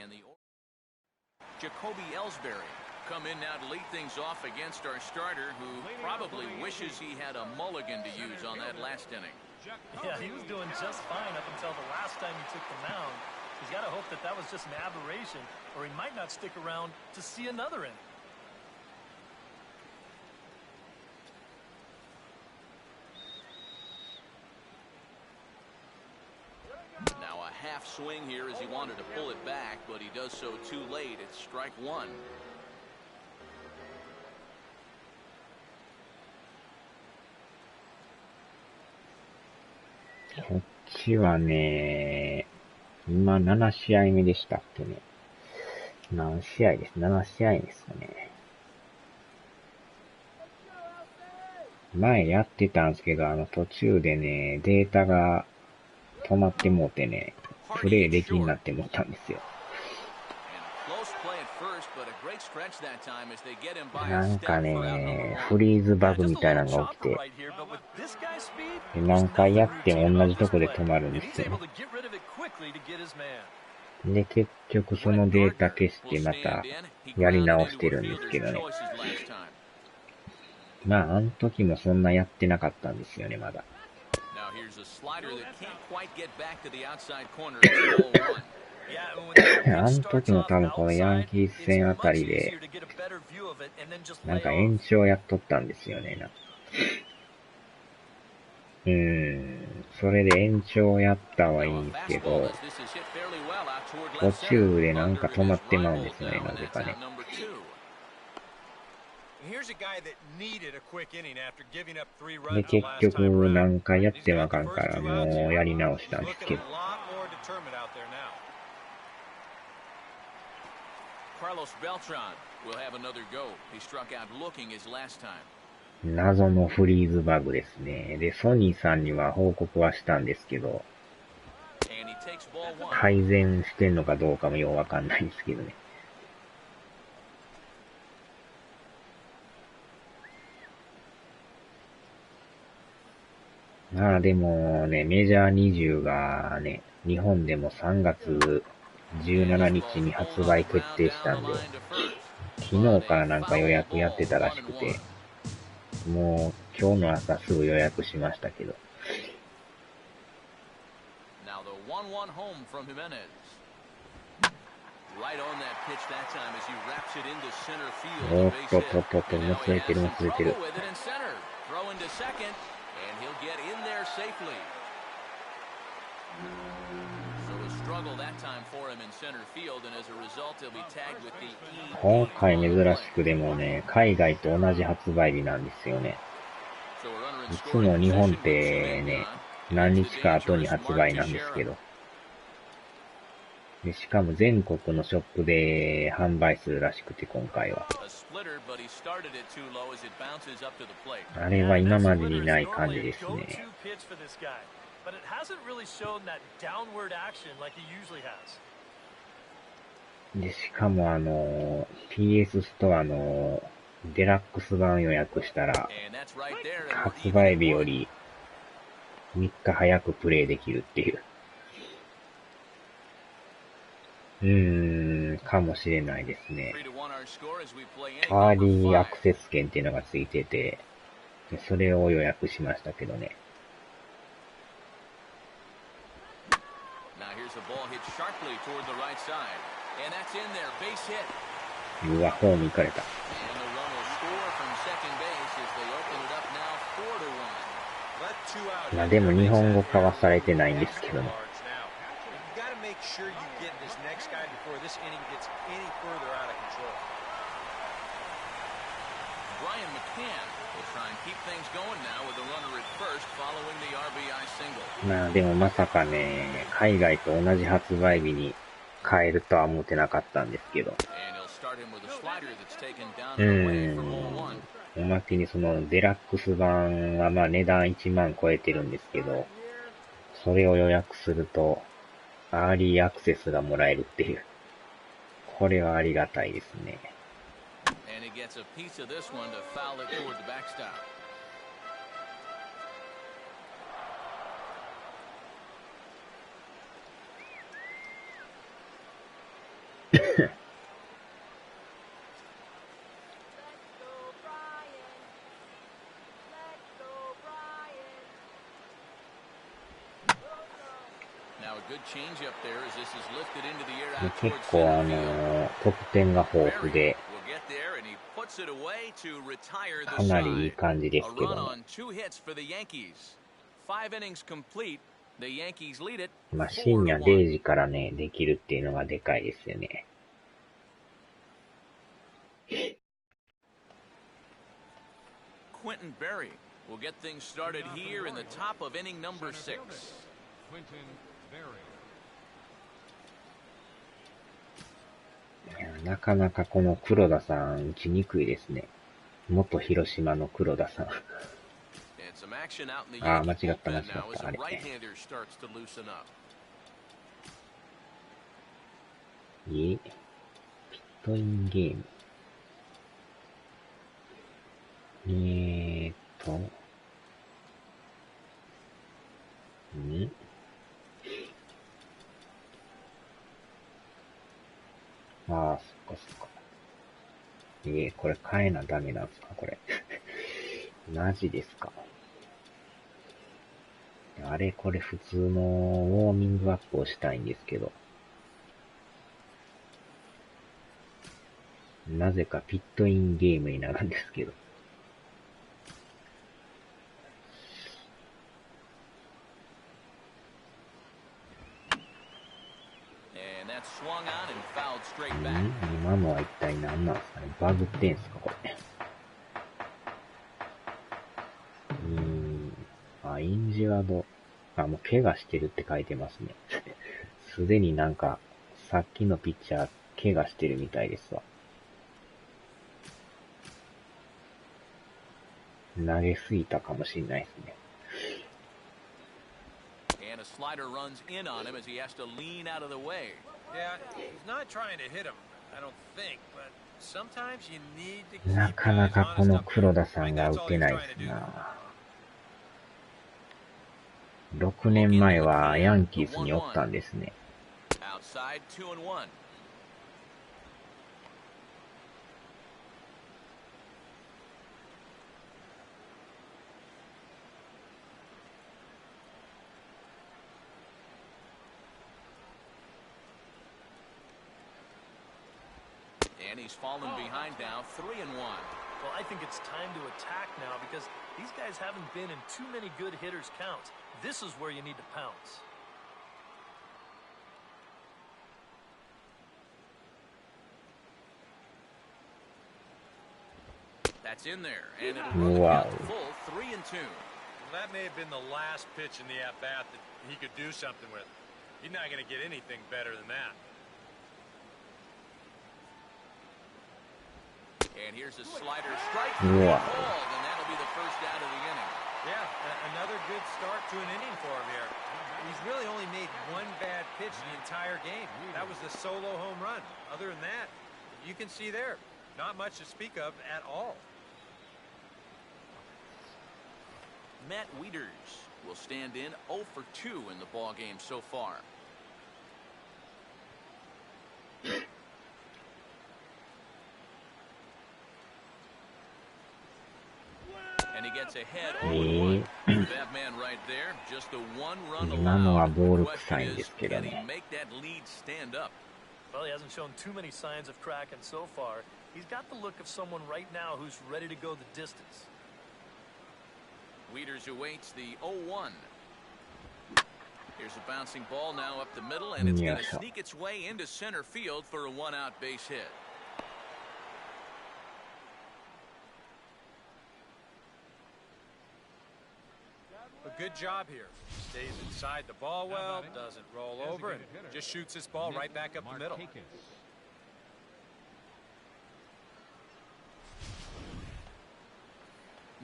and the Jacoby Ellsbury come in now to lead things off against our starter, who probably wishes he had a mulligan to use on that last inning. Yeah, he was doing just fine up until the last time he took the mound. He's got to hope that that was just an aberration, or he might not stick around to see another inning. Now a half swing here as he wanted to pull it back, but he does so too late. It's strike 1.こっちはね、今7試合目でしたっけね。何試合です ?7 試合ですかね。前やってたんですけど、途中でね、データが止まってもうてね、プレイできになってもったんですよ。なんかね、フリーズバグみたいなのが起きて、何回やっても同じとこで止まるんですよ。で、結局そのデータ消してまたやり直してるんですけどね。まあ、あの時もそんなやってなかったんですよね、まだ。あの時も多分このヤンキース戦あたりで、なんか延長やっとったんですよね。それで延長やったはいいんですけど、途中でなんか止まってまうんですよね、なぜかね。で、結局何回やってもあかんからもうやり直したんですけど。謎のフリーズバグですね。で、ソニーさんには報告はしたんですけど、改善してんのかどうかもようわかんないんですけどね。まあでもね、メジャー20がね、日本でも3月17日に発売決定したんで、昨日からなんか予約やってたらしくて、もう今日の朝すぐ予約しましたけど。おっとっとっとっと、もつれてるもつれてる。今回珍しくでもね、海外と同じ発売日なんですよね。いつも日本ってね、何日か後に発売なんですけど。で、しかも全国のショップで販売するらしくて、今回は。あれは今までにない感じですね。で、しかもPS ストアのデラックス版予約したら、発売日より3日早くプレイできるっていう。かもしれないですね。アーリーアクセス券っていうのがついてて、それを予約しましたけどね。うわ、ホーム行かれた。まあでも日本語化はされてないんですけどね。まあでもまさかね、海外と同じ発売日に買えるとは思ってなかったんですけど。おまけにそのデラックス版はまあ値段1万超えてるんですけど、それを予約すると、アーリーアクセスがもらえるっていう。これはありがたいですね。結構得点が豊富で、かなりいい感じですけども。まあ深夜0時からね、できるっていうのがでかいですよね。Quentin Berry will get things started here in the top of inning number 6. Quentin Berry. なかなかこの黒田さん打ちにくいですね。元広島の黒田さん。ああ、間違った。あれ。ピットインゲーム。ああ、そっか。これ変えなダメなんすかこれ。マジですか。あれこれ普通のウォーミングアップをしたいんですけど。なぜかピットインゲームになるんですけど。今のは一体何なんですかね。バグってんすかこれ。インジュアド。もう怪我してるって書いてますね。すでになんか、さっきのピッチャー、怪我してるみたいですわ。投げすぎたかもしれないですね。And a slider runs in on him as he has to lean out of the way. Yeah, he's not trying to hit him, I don't think, but sometimes you need to keep なかなかこの黒田さんが打てないですな。6年前はヤンキースにおったんですね。Outside 2-1. And he's fallen behind now, 3-1. Well, I think it's time to attack now because these guys haven't been in too many good hitters' counts. This is where you need to pounce. That's in there, and it'll run out full 3-2. Well, that may have been the last pitch in the at-bat that he could do something with. He's not going to get anything better than that. And here's a slider strike. Wow. And that'll be the first out of the inning. Yeah, another good start to an inning for him here. He's really only made one bad pitch the entire game. That was the solo home run. Other than that, you can see there, not much to speak of at all. Matt Wieters will stand in 0 for 2 in the ball game so far. And he gets ahead 0-1. That man right there, just the one run allowed. What can he make that lead stand up? Well, he hasn't shown too many signs of cracking so far. He's got the look of someone right now who's ready to go the distance. Wieters awaits the 0-1. Here's a bouncing ball now up the middle, and it's going to sneak its way into center field for a one-out base hit. a good job here. Stays inside the ball well, doesn't roll over, and just shoots this ball right back up the middle.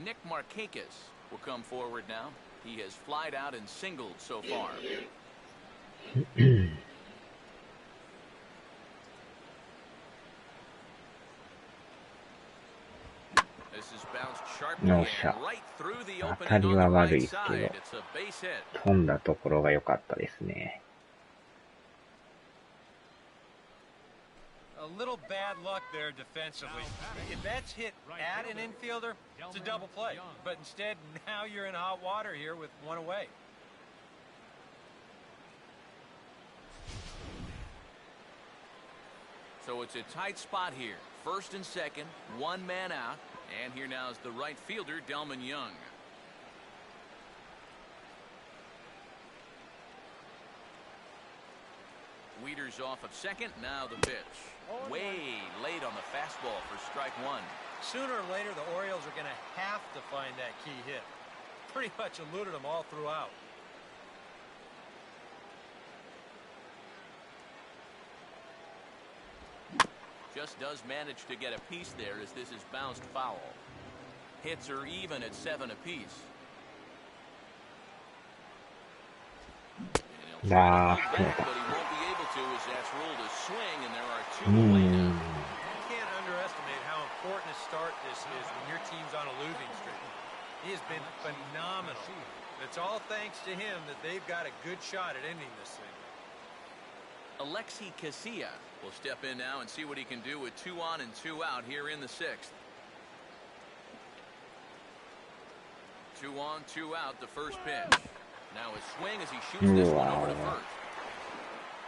Nick Markakis will come forward now. He has flied out and singled so far. This is bounced sharply and right through the opening on the right side. It's a base hit. 飛んだところが良かったですね。A little bad luck there defensively. If that's hit at an infielder, it's a double play. But instead, now you're in hot water here with one away. So it's a tight spot here. First and second, one man out. And here now is the right fielder, Delman Young. Weeders off of second. Now the pitch. Way late on the fastball for strike one. Sooner or later, the Orioles are going to have to find that key hit. Pretty much eluded them all throughout. Just does manage to get a piece there as this is bounced foul. Hits are even at 7 apiece. Ah, but he won't be able to as that's ruled a swing and there are 2 away now. You can't underestimate how important a start this is when your team's on a losing streak. He has been phenomenal. It's all thanks to him that they've got a good shot at ending this thing. Alexi Casilla will step in now and see what he can do with 2 on and 2 out here in the 6th. 2 on, 2 out, the first pitch. Now a swing as he shoots this one over to first.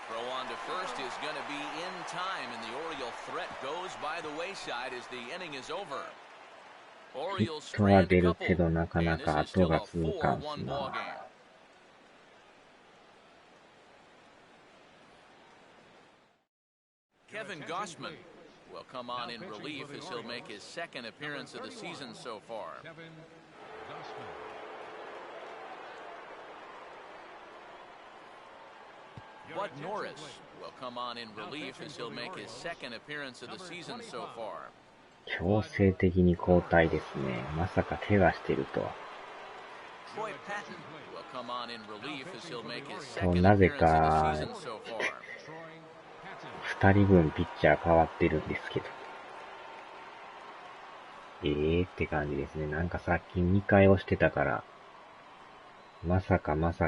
Throw on to first is going to be in time, and the Oriole threat goes by the wayside as the inning is over. Orioles strand a couple, and this is still a 4-1 ball game. Kevin Gossman will come on in relief as he'll make his 2nd appearance of the season so far. Kevin Gossman. Bud Norris will come on in relief as he'll make his 2nd appearance of the season so far. 強制的に交代ですね。まさか怪我してるとは。Troy Patton will come on in relief as he'll make his そう 2nd なぜ appearance か of the season so far. 2人分ピッチャー変わってるんですけど。って感じですね。なんかさっき2回押してたから、まさかの2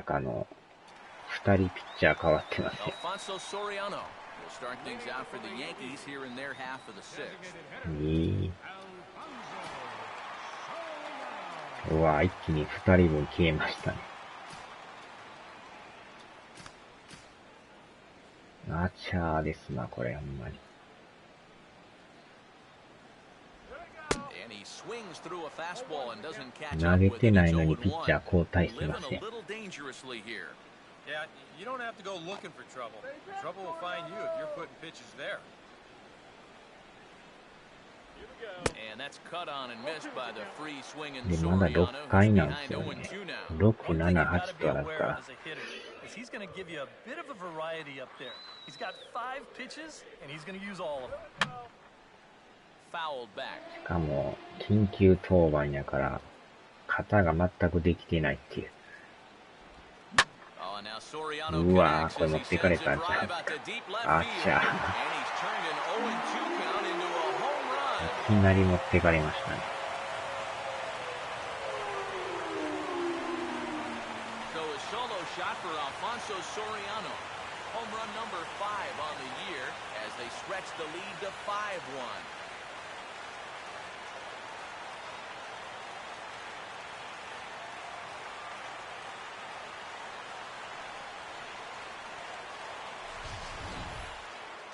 人ピッチャー変わってますよ。Alfonso Soriano will start things out for the Yankees here in their half of the 6th. うわ、一気に2人分消えましたね。アーチャーですな、これ、ほんまに。And he swings through a fastball and doesn't catch 投 up げ with て it. ない It's のに 0-1. ピッチャー交代してま Living せ a ん。 little dangerously here. Yeah, you don't have to go looking for trouble. Trouble will find you if you're putting pitches there. And that's cut on and missed by the free swinging で、まだ Soriano, 6 who's 回なんで behind すよ 0-2 ね。now. 6、One thing 7、you've got 8 to と be あるか aware of ら。 as a hitter is he's going to give you a bit of a variety up there. He's got 5 pitches, and he's going to use all of them. Fouled back. しかも、緊急登板やから、肩が全くできてないっていう。Oh, now Soriano うわ connects これ as 持 he ってかれ sends た a んちゃ drive う。 out to deep left あっ field. ちゃ。 And he's turned an 0-2 count into a home run. いきなり持ってかれましたね。So a solo shot for Alfonso Soriano. Home run number 5 on the year as they stretch the lead to 5-1.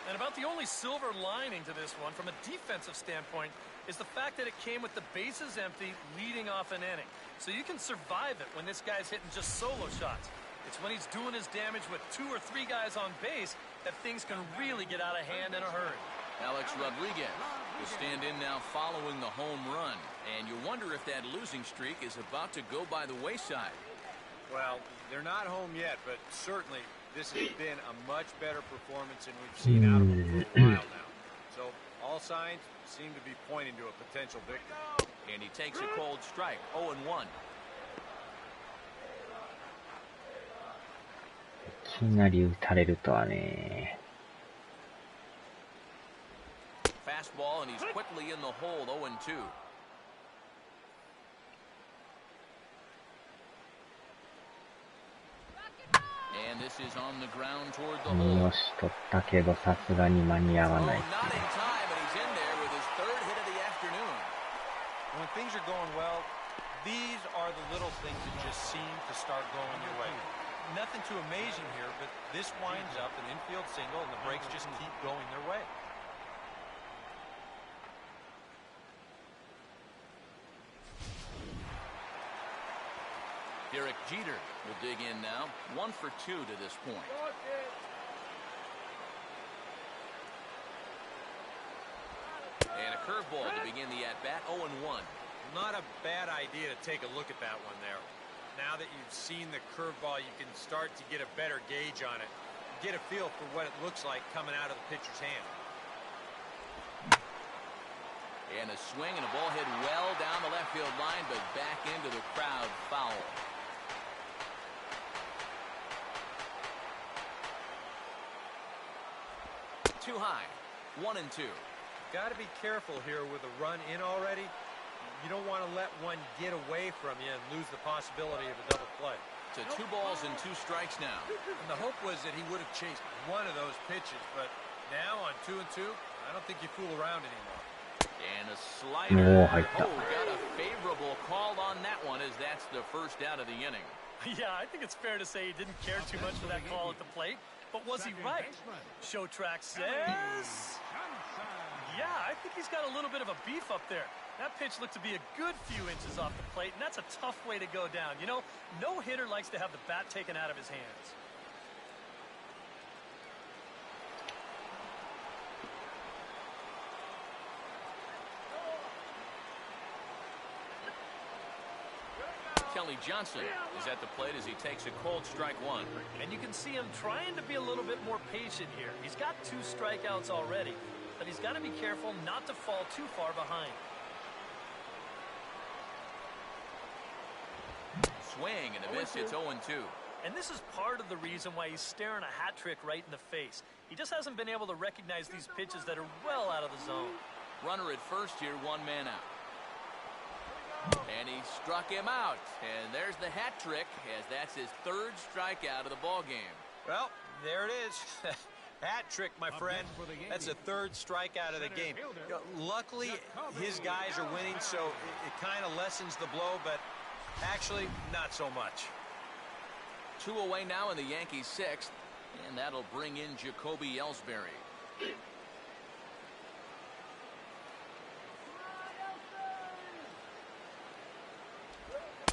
And about the only silver lining to this one, from a defensive standpoint, is the fact that it came with the bases empty, leading off an inning. So you can survive it when this guy's hitting just solo shots. It's when he's doing his damage with 2 or 3 guys on base that things can really get out of hand in a hurry. Alex Rodriguez will stand in now following the home run. And you wonder if that losing streak is about to go by the wayside. Well, they're not home yet, but certainly this has been a much better performance than we've seen out of them for a while now. So all signs seem to be pointing to a potential victory. And he takes a cold strike, 0-1. いきなり打たれるとはね。Fastball, and he's quickly in the hole, 0-2. And this is on the ground toward the hole. よし、取ったけどさすがに間に合わ Oh, ない not in time, and he's in there with his third hit of the afternoon. When things are going well, these are the little things that just seem to start going your way. Nothing too amazing here, but this winds up an infield single, and the breaks just keep going their way. Derek Jeter will dig in now. 1 for 2 to this point. And a curveball to begin the at-bat, 0-1. Not a bad idea to take a look at that one there. Now that you've seen the curveball, you can start to get a better gauge on it. Get a feel for what it looks like coming out of the pitcher's hand. And a swing and a ball hit well down the left field line, but back into the crowd, foul. Too high, 1-2. Got to be careful here with a run in already. You don't want to let one get away from you and lose the possibility of a double play. To 2 balls and 2 strikes now. And the hope was that he would have chased one of those pitches, but now on 2-2, I don't think you fool around anymore. And a slider. Oh, got a favorable call on that one, as that's the first out of the inning. Yeah, I think it's fair to say he didn't care too much for that call at the plate. But was he right? Show track says... Yeah, I think he's got a little bit of a beef up there. That pitch looked to be a good few inches off the plate, and that's a tough way to go down. You know, no hitter likes to have the bat taken out of his hands. Kelly Johnson is at the plate as he takes a cold strike 1. And you can see him trying to be a little bit more patient here. He's got 2 strikeouts already, but he's got to be careful not to fall too far behind. Swing and a miss, it's 0-2. And this is part of the reason why he's staring a hat trick right in the face. He just hasn't been able to recognize these pitches that are well out of the zone. Runner at first here, 1 man out. And he struck him out. And there's the hat trick, as that's his 3rd strikeout of the ball game. Well, there it is. Hat trick, my friend. That's a 3rd strikeout of the game. Luckily, his guys are winning, so it kind of lessens the blow, but actually, not so much. 2 away now in the Yankees' 6th, and that'll bring in Jacoby Ellsbury.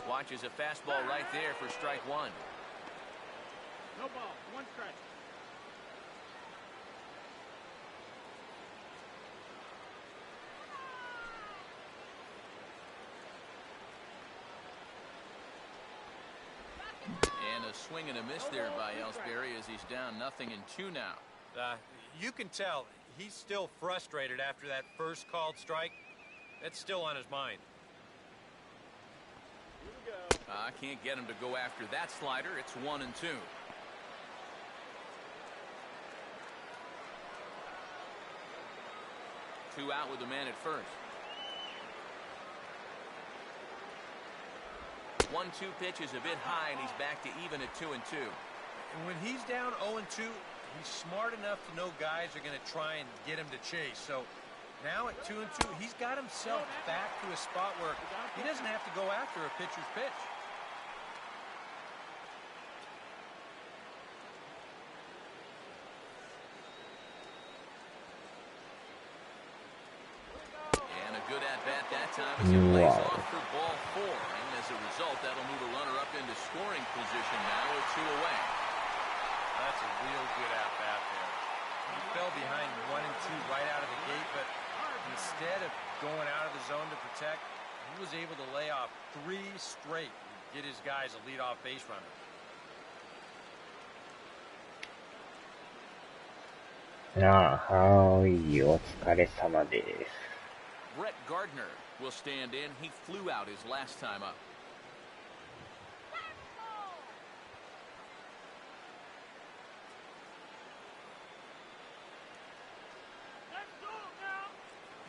Watches a fastball right there for strike 1. No ball, 1 strike. And a swing and a miss there by Ellsbury as he's down 0-2 now. You can tell he's still frustrated after that first called strike. That's still on his mind. I can't get him to go after that slider. It's 1-2. Two out with the man at first. 1-2 pitch is a bit high, and he's back to even at 2-2. And when he's down 0-2, he's smart enough to know guys are going to try and get him to chase. So now at 2-2, he's got himself back to a spot where he doesn't have to go after a pitcher's pitch. And a good at-bat that time as he lays off for ball 4. And as a result, that'll move a runner up into scoring position now with 2 away. That's a real good at-bat there. He fell behind 1 and 2 right out of the gate, but instead of going out of the zone to protect, he was able to lay off 3 straight and get his guys a leadoff base runner. Brett Gardner will stand in. He flew out his last time up.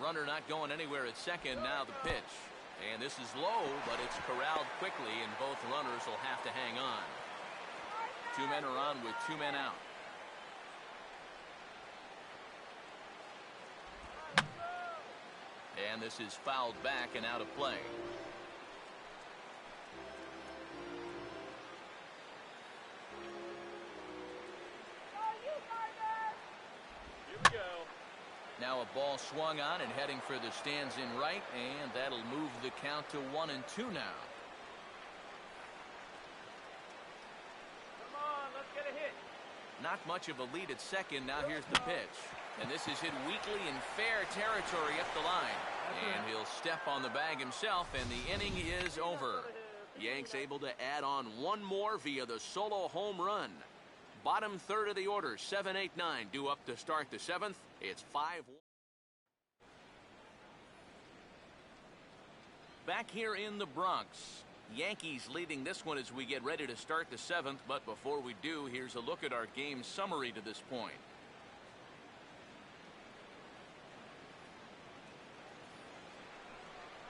Runner not going anywhere at second. Now the pitch. And this is low, but it's corralled quickly, and both runners will have to hang on. 2 men are on with 2 men out. And this is fouled back and out of play. Here we go. Now a ball swung on and heading for the stands in right, and that'll move the count to 1-2 now. Come on, let's get a hit. Not much of a lead at second. Now here's the pitch. And this is hit weakly in fair territory up the line. And he'll step on the bag himself, and the inning is over. Yanks able to add on one more via the solo home run. Bottom third of the order, 7, 8, 9, due up to start the 7th. It's 5-1. Back here in the Bronx, Yankees leading this one as we get ready to start the 7th. But before we do, here's a look at our game summary to this point.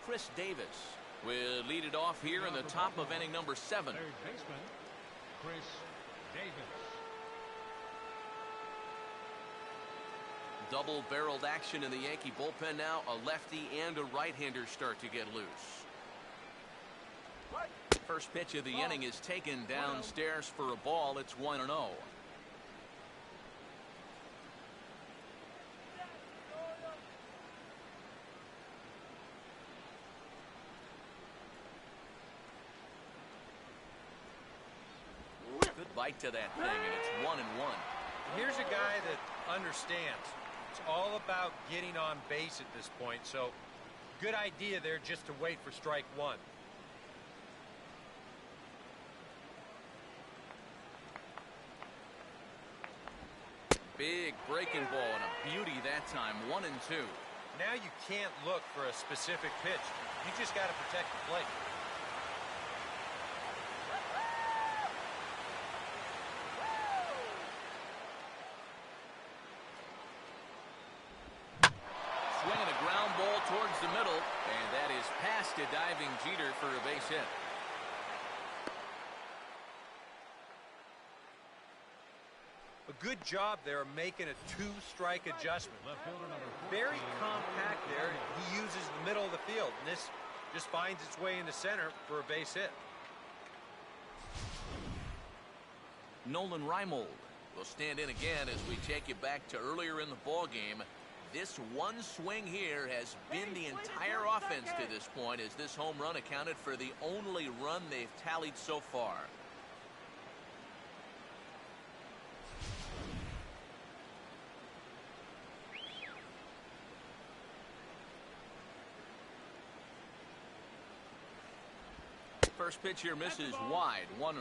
Chris Davis will lead it off here in the top of inning number 7. Third baseman, Chris Davis. Double-barreled action in the Yankee bullpen now. A lefty and a right-hander start to get loose. First pitch of the inning is taken downstairs for a ball. It's 1-0. Good bite to that thing, and it's 1-1. Here's a guy that understands. It's all about getting on base at this point, so good idea there just to wait for strike one. Big breaking ball and a beauty that time. 1-2. Now you can't look for a specific pitch. You just got to protect the plate. Swinging a ground ball towards the middle, and that is past a diving Jeter for a base hit. A good job there making a two-strike adjustment. Left fielder number 14. Very compact there. He uses the middle of the field, and this just finds its way into center for a base hit. Nolan Reimold will stand in again as we take you back to earlier in the ball game. This one swing here has been the entire offense to this point, as this home run accounted for the only run they've tallied so far. First pitch here misses wide, 1-0.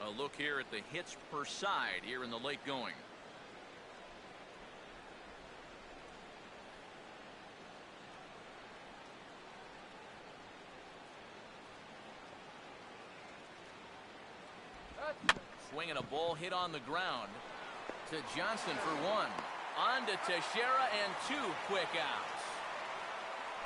A look here at the hits per side here in the late going. Swinging a ball hit on the ground to Johnson for 1. On to Teixeira and 2 quick outs.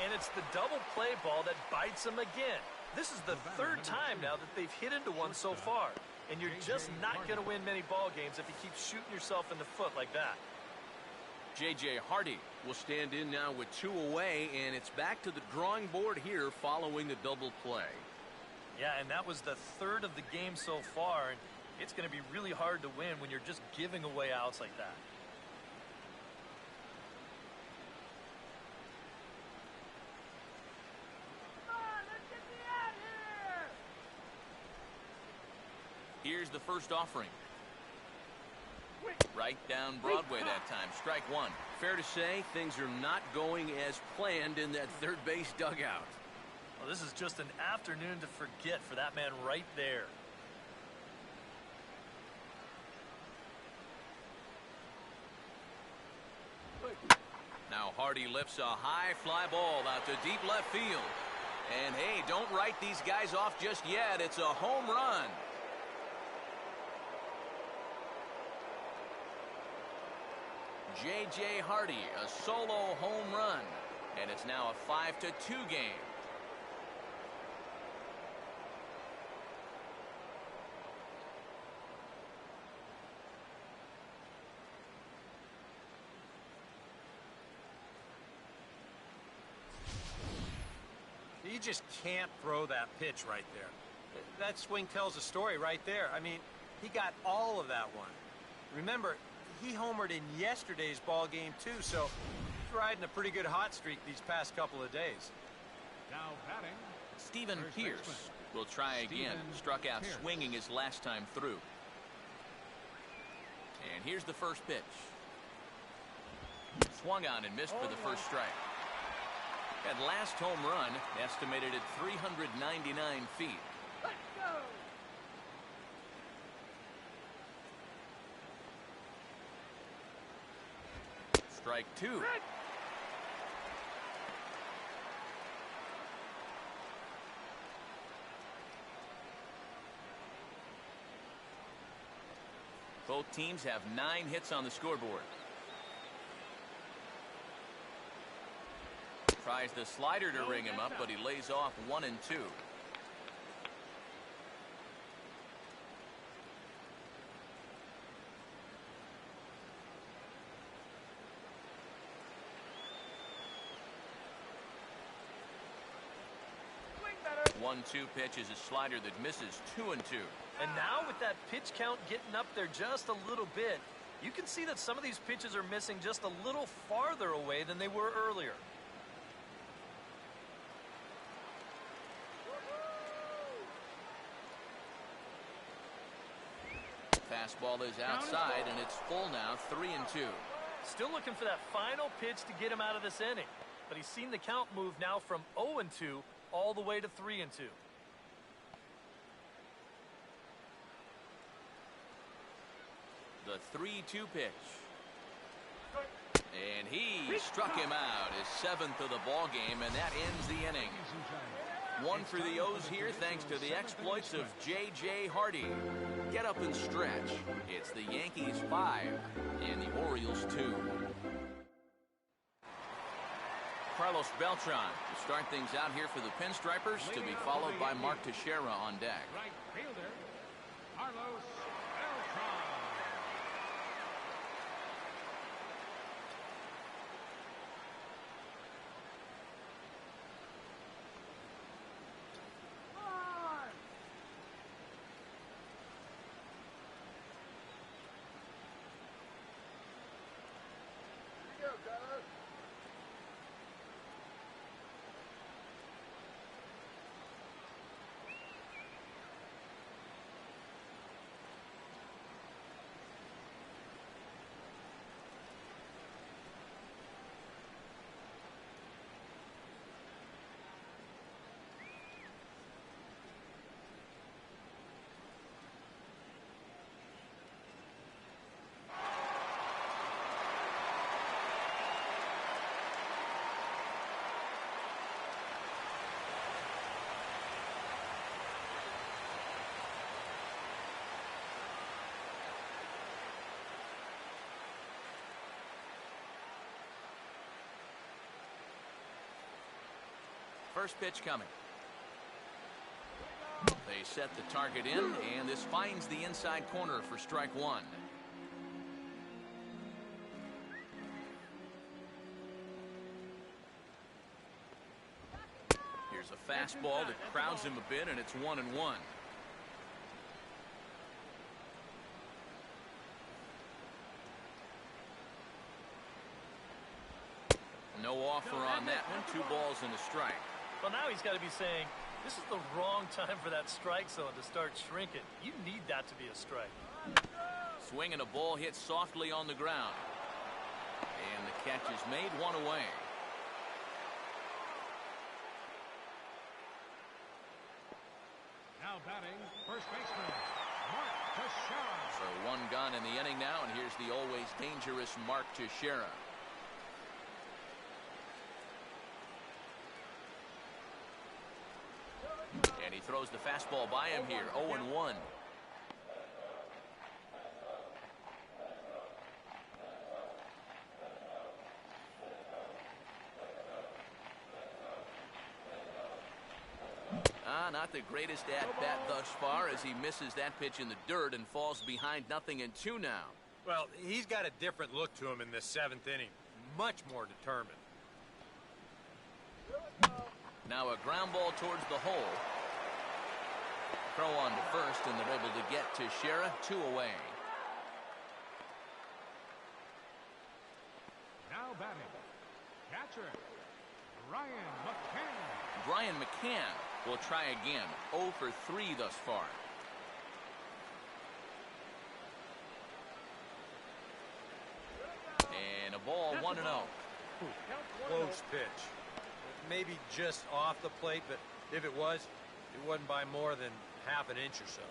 And it's the double play ball that bites him again. This is the third time now that they've hit into one so far. And you're just not going to win many ball games if you keep shooting yourself in the foot like that. J.J. Hardy will stand in now with 2 away, and it's back to the drawing board here following the double play. Yeah, and that was the third of the game so far, and it's going to be really hard to win when you're just giving away outs like that. Here's the first offering. Right down Broadway that time. Strike 1. Fair to say things are not going as planned in that third base dugout. Well, this is just an afternoon to forget for that man right there. Now Hardy lifts a high fly ball out to deep left field. And hey, don't write these guys off just yet. It's a home run. J.J. Hardy, a solo home run. And it's now a 5-2 game. You just can't throw that pitch right there. That swing tells a story right there. I mean, he got all of that one. Remember, he homered in yesterday's ball game too, so he's riding a pretty good hot streak these past couple of days. Now batting, Stephen first Pierce baseman. will try again. Stephen Struck out Pierce. swinging his last time through. And here's the first pitch. Swung on and missed for the first strike. That last home run estimated at 399 feet. Let's go. Strike two. Both teams have 9 hits on the scoreboard. Tries the slider to ring him up, but he lays off 1 and 2. Swing better. 1-2 pitch is a slider that misses 2 and 2. And now with that pitch count getting up there just a little bit, you can see that some of these pitches are missing just a little farther away than they were earlier. Fastball is outside, and it's full now, 3 and 2. Still looking for that final pitch to get him out of this inning. But he's seen the count move now from 0 and 2 all the way to 3 and 2. The 3-2 pitch. And he struck him out, his 7th of the ball game, and that ends the inning. 1 for the O's here thanks to the exploits of J.J. Hardy. Get up and stretch. It's the Yankees 5 and the Orioles 2. Carlos Beltran to start things out here for the Pinstripers, to be followed by Mark Teixeira on deck. Right fielder, Carlos Beltran. First pitch coming. They set the target in, and this finds the inside corner for strike 1. Here's a fastball that crowds him a bit, and it's 1-1. No offer on that one. 2 balls and a strike. Well, now he's got to be saying, this is the wrong time for that strike zone to start shrinking. You need that to be a strike. Swing and a ball hit softly on the ground. And the catch is made, 1 away. Now batting, first baseman, Mark Teixeira. So one gone in the inning now, and here's the always dangerous Mark Teixeira. And he throws the fastball by him here, 0-1. Not the greatest at-bat thus far as he misses that pitch in the dirt and falls behind 0-2 now. Well, he's got a different look to him in this 7th inning. Much more determined. Now a ground ball towards the hole. Throw on to first, and they're able to get Teixeira 2 away. Now batting, catcher, Brian McCann. Brian McCann will try again. 0 for 3 thus far. And a ball, 1-0. Close pitch. Maybe just off the plate, but if it was, it wasn't by more than half an inch or so.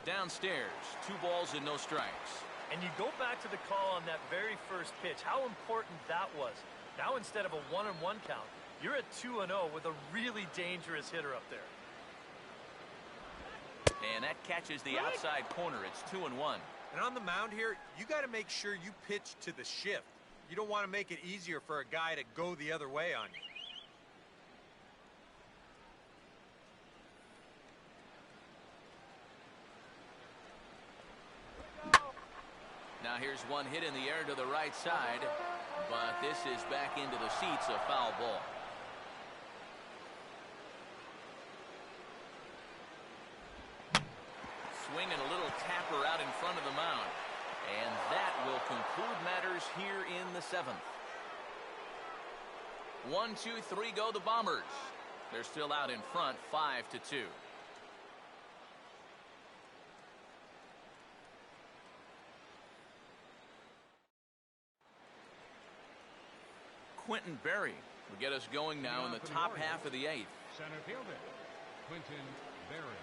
Downstairs, 2 balls and no strikes. And you go back to the call on that very first pitch, how important that was. Now instead of a 1-1 count, you're at 2-0 with a really dangerous hitter up there. And that catches the outside corner. It's 2-1. And on the mound here, you got to make sure you pitch to the shift. You don't want to make it easier for a guy to go the other way on you. Now here's one hit in the air to the right side, but this is back into the seats, a foul ball. Swinging a little tapper out in front of the mound. And that will conclude matters here in the 7th. 1, 2, 3 go the Bombers. They're still out in front, 5-2. Quentin Berry will get us going now in the top half of the 8th. Center fielder, Quentin Berry.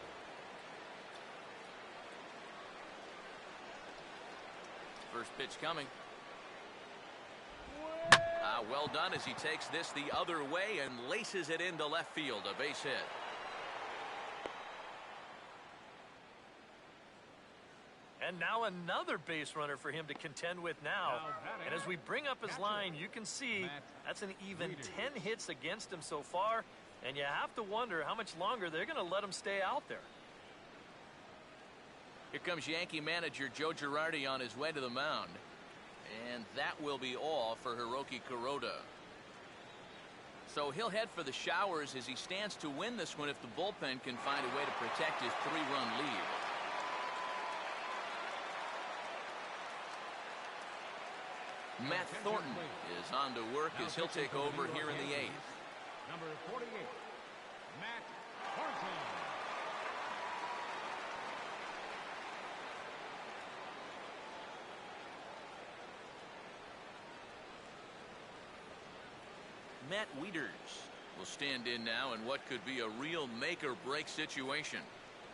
First pitch coming. Well done as he takes this the other way and laces it into left field, a base hit. And now another base runner for him to contend with now. And as we bring up his line, you can see that's an even 10 hits against him so far. And you have to wonder how much longer they're going to let him stay out there. Here comes Yankee manager Joe Girardi on his way to the mound. And that will be all for Hiroki Kuroda. So he'll head for the showers as he stands to win this one if the bullpen can find a way to protect his 3-run lead. Matt Thornton is on to work as he'll take over here in the 8th. Number 48, Matt Thornton. Matt Wieters will stand in now in what could be a real make-or-break situation.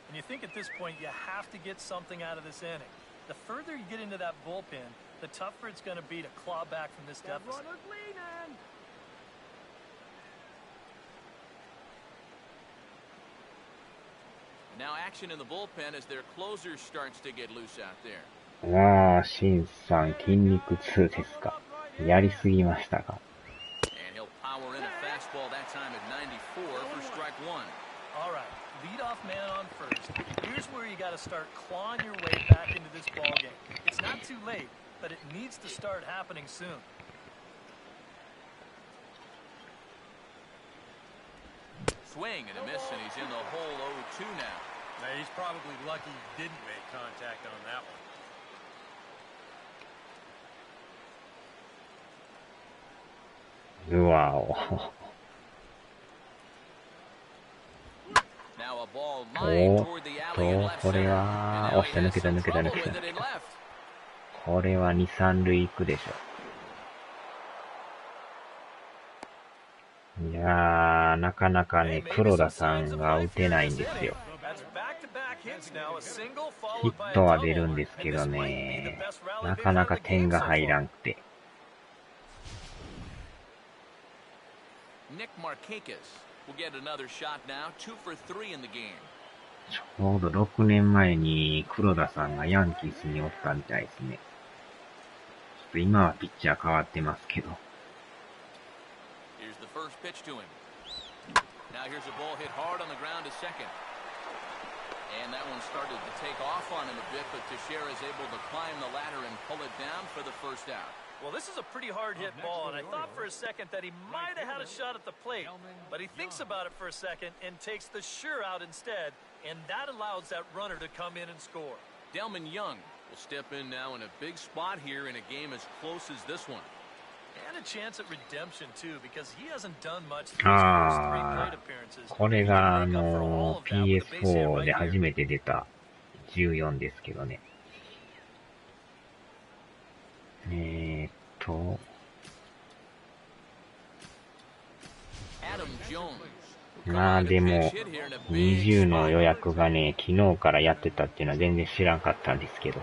And you think at this point you have to get something out of this inning. The further you get into that bullpen, the tougher it's going to be to claw back from this deficit. Now action in the bullpen as their closer starts to get loose out there. ああ、シンさん、筋肉痛ですか。やりすぎましたか。And he'll power in a fastball that time at 94 for strike 1. All right, leadoff man on first. Here's where you got to start clawing your way back into this ball game. It's not too late, but it needs to start happening soon. Swing and a miss, and he's in the hole 0-2 now. Now, he's probably lucky he didn't make contact on that one. うわお。Now a ball lined toward the alley in left これ center. は、 And now 押 he した has 抜けた some 抜けた trouble 抜けた with it in left. これは2、3塁行くでしょ。いやー、なかなかね、黒田さんが打てないんですよ。ヒットは出るんですけどね、なかなか点が入らんくて。ちょうど6年前に黒田さんがヤンキースにおったみたいですね。ちょっと今はピッチャー変わってますけど。First pitch to him. Now here's a ball hit hard on the ground to second. And that one started to take off on him a bit, but Teixeira is able to climb the ladder and pull it down for the first out. Well, this is a pretty hard hit ball, and I thought for a second that he might have had a shot at the plate, but he thinks about it for a second and takes the sure out instead, and that allows that runner to come in and score. Delman Young will step in now in a big spot here in a game as close as this one. And a chance at redemption too, because he hasn't done much through his first 3 plate appearances. これがPS4 で初めて出た14ですけどね。まあでも、20の予約がね、昨日からやってたっていうのは全然知らんかったんですけど。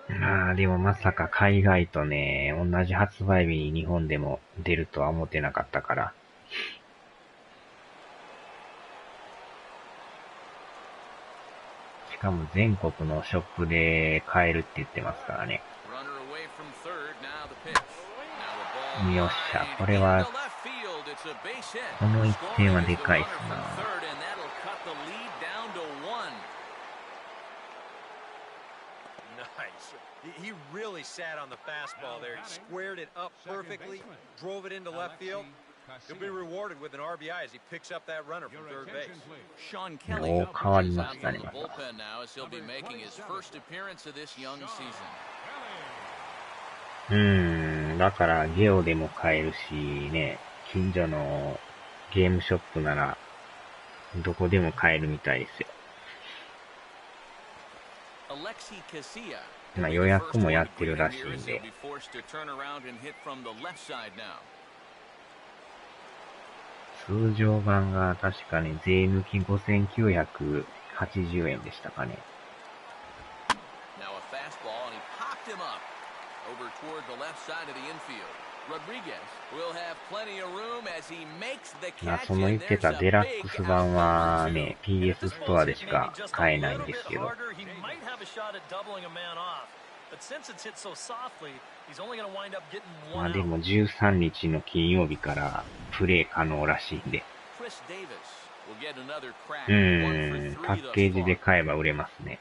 まあでもまさか海外とね、同じ発売日に日本でも出るとは思ってなかったから。しかも全国のショップで買えるって言ってますからね。よっしゃ、これは、この1点はでかいっすな。He really sat on the fastball there. He squared it up perfectly, drove it into left field. He'll be rewarded with an RBI as he picks up that runner from third base. Sean Kelly変わりましたね、また。now as he'll be making his first appearance of this young season. だからゲオでも買えるしね、近所のゲームショップならどこでも買えるみたいですよ。まあ予約もやってるらしいんで。通常版が確かね、税抜き5980円でしたかね。まあその言ってたデラックス版はね、PS ストアでしか買えないんですけど。まあでも13日の金曜日からプレイ可能らしいんで。パッケージで買えば売れますね。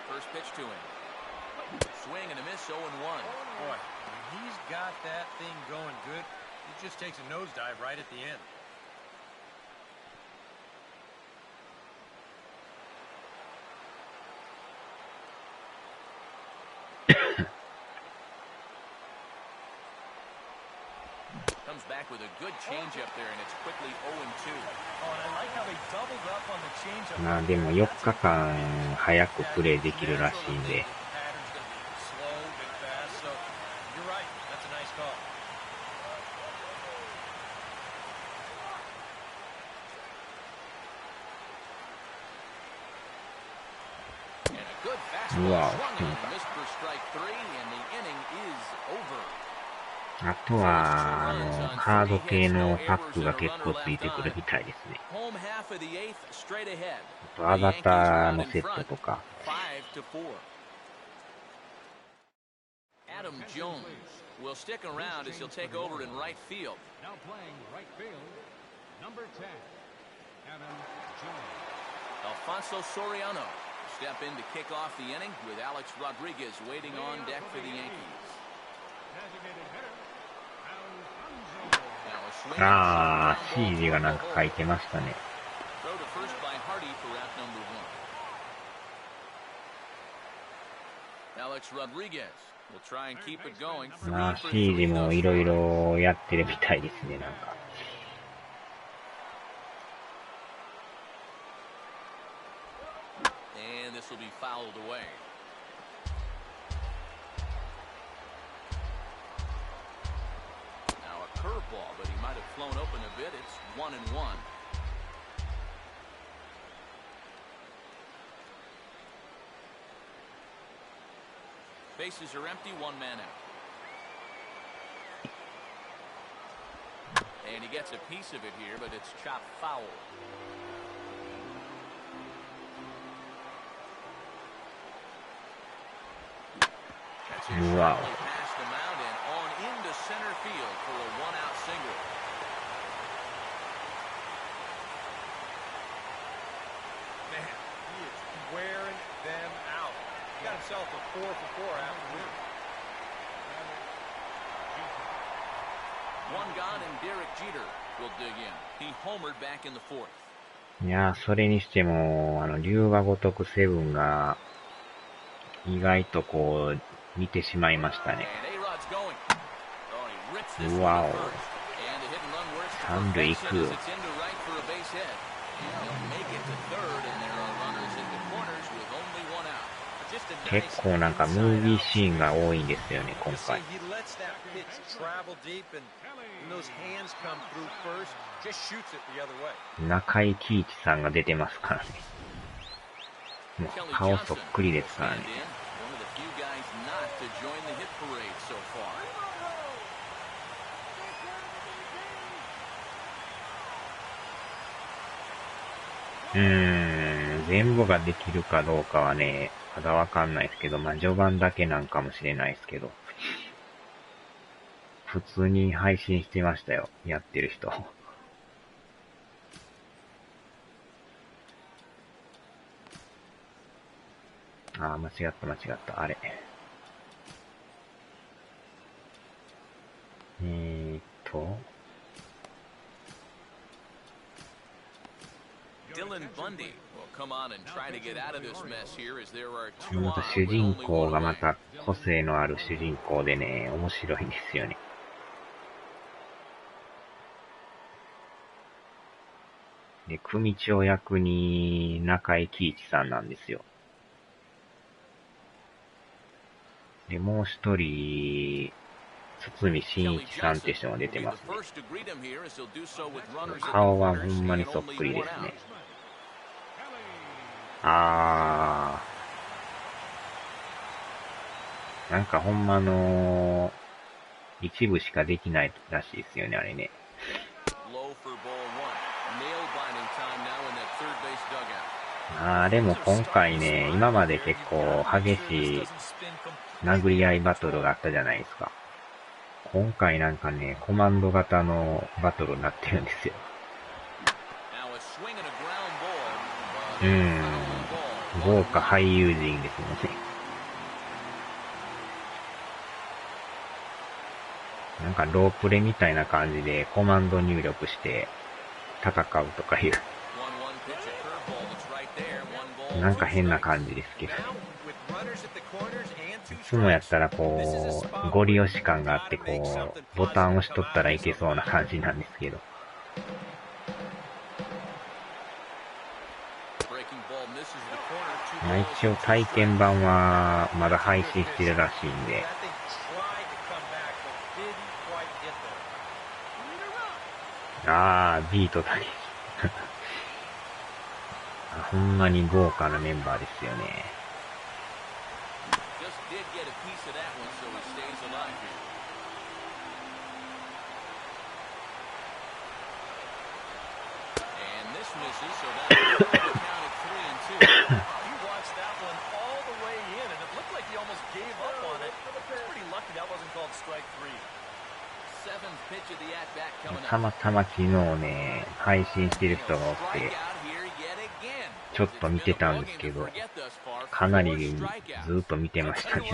First pitch to him. Swing and a miss, 0-1. Boy, when he's got that thing going good, he just takes a nosedive right at the end. Comes back with a good changeup there, and it's quickly 0-2. Oh, and I like how they doubled up on the changeup. まあでも4日間早くプレイできるらしいんで。うわ、来てもか。あとは、カード系のパックが結構ついてくるみたいですね。あと、アバターのセットとか。Adam Jones will stick around as he'll take over in right field. Now playing right field, number 10, Adam Jones. Alfonso Soriano step in to kick off the inning with Alex Rodriguez waiting on deck for the Yankees. Designated hitter, Alfonso. あー、指示がなんか書いてましたね。Throw to first by Hardy for out number 1. Alex Rodriguez will try and keep it going. まあ、指示もいろいろやってるみたいですね、なんか。And this will be fouled away. Now a curveball, but he might have flown open a bit. It's 1-1. Bases are empty, one man out. And he gets a piece of it here, but it's chopped foul. That's his Wow. passed him out and on into center field for a one-out single. Man, he is wearing them out. He got himself a 4-for-4 afternoon. One gone and Derek Jeter will dig in. He homered back in the fourth. いやー、それにしても、龍が如くセブンが、意外とこう、見てしまいましたね。うわお。三塁行く。結構なんかムービーシーンが多いんですよね、今回。中井貴一さんが出てますからね。もう顔そっくりですからね。全部ができるかどうかはね、まだわかんないですけど、まあ、序盤だけなんかもしれないですけど、普通に配信してましたよ、やってる人。あー、間違った、あれ。主人公がまた個性のある主人公でね、面白いんですよね。で、組長役に中井貴一さんなんですよ。で、もう一人、堤真一さんって人が出てますね。顔はほんまにそっくりですね。なんかほんま一部しかできないらしいですよね、あれね。でも今回ね、今まで結構激しい殴り合いバトルがあったじゃないですか。今回なんかね、コマンド型のバトルになってるんですよ。豪華俳優陣ですよね。なんかロープレみたいな感じでコマンド入力して戦うとかいう。なんか変な感じですけど。いつもやったらこう、ゴリ押し感があってこう、ボタン押しとったらいけそうな感じなんですけど。一応体験版はまだ配信してるらしいんで。ビートだけ。ほんまに豪華なメンバーですよね。たまたま昨日ね、配信してる人がおって、ちょっと見てたんですけど、かなりずっと見てましたね。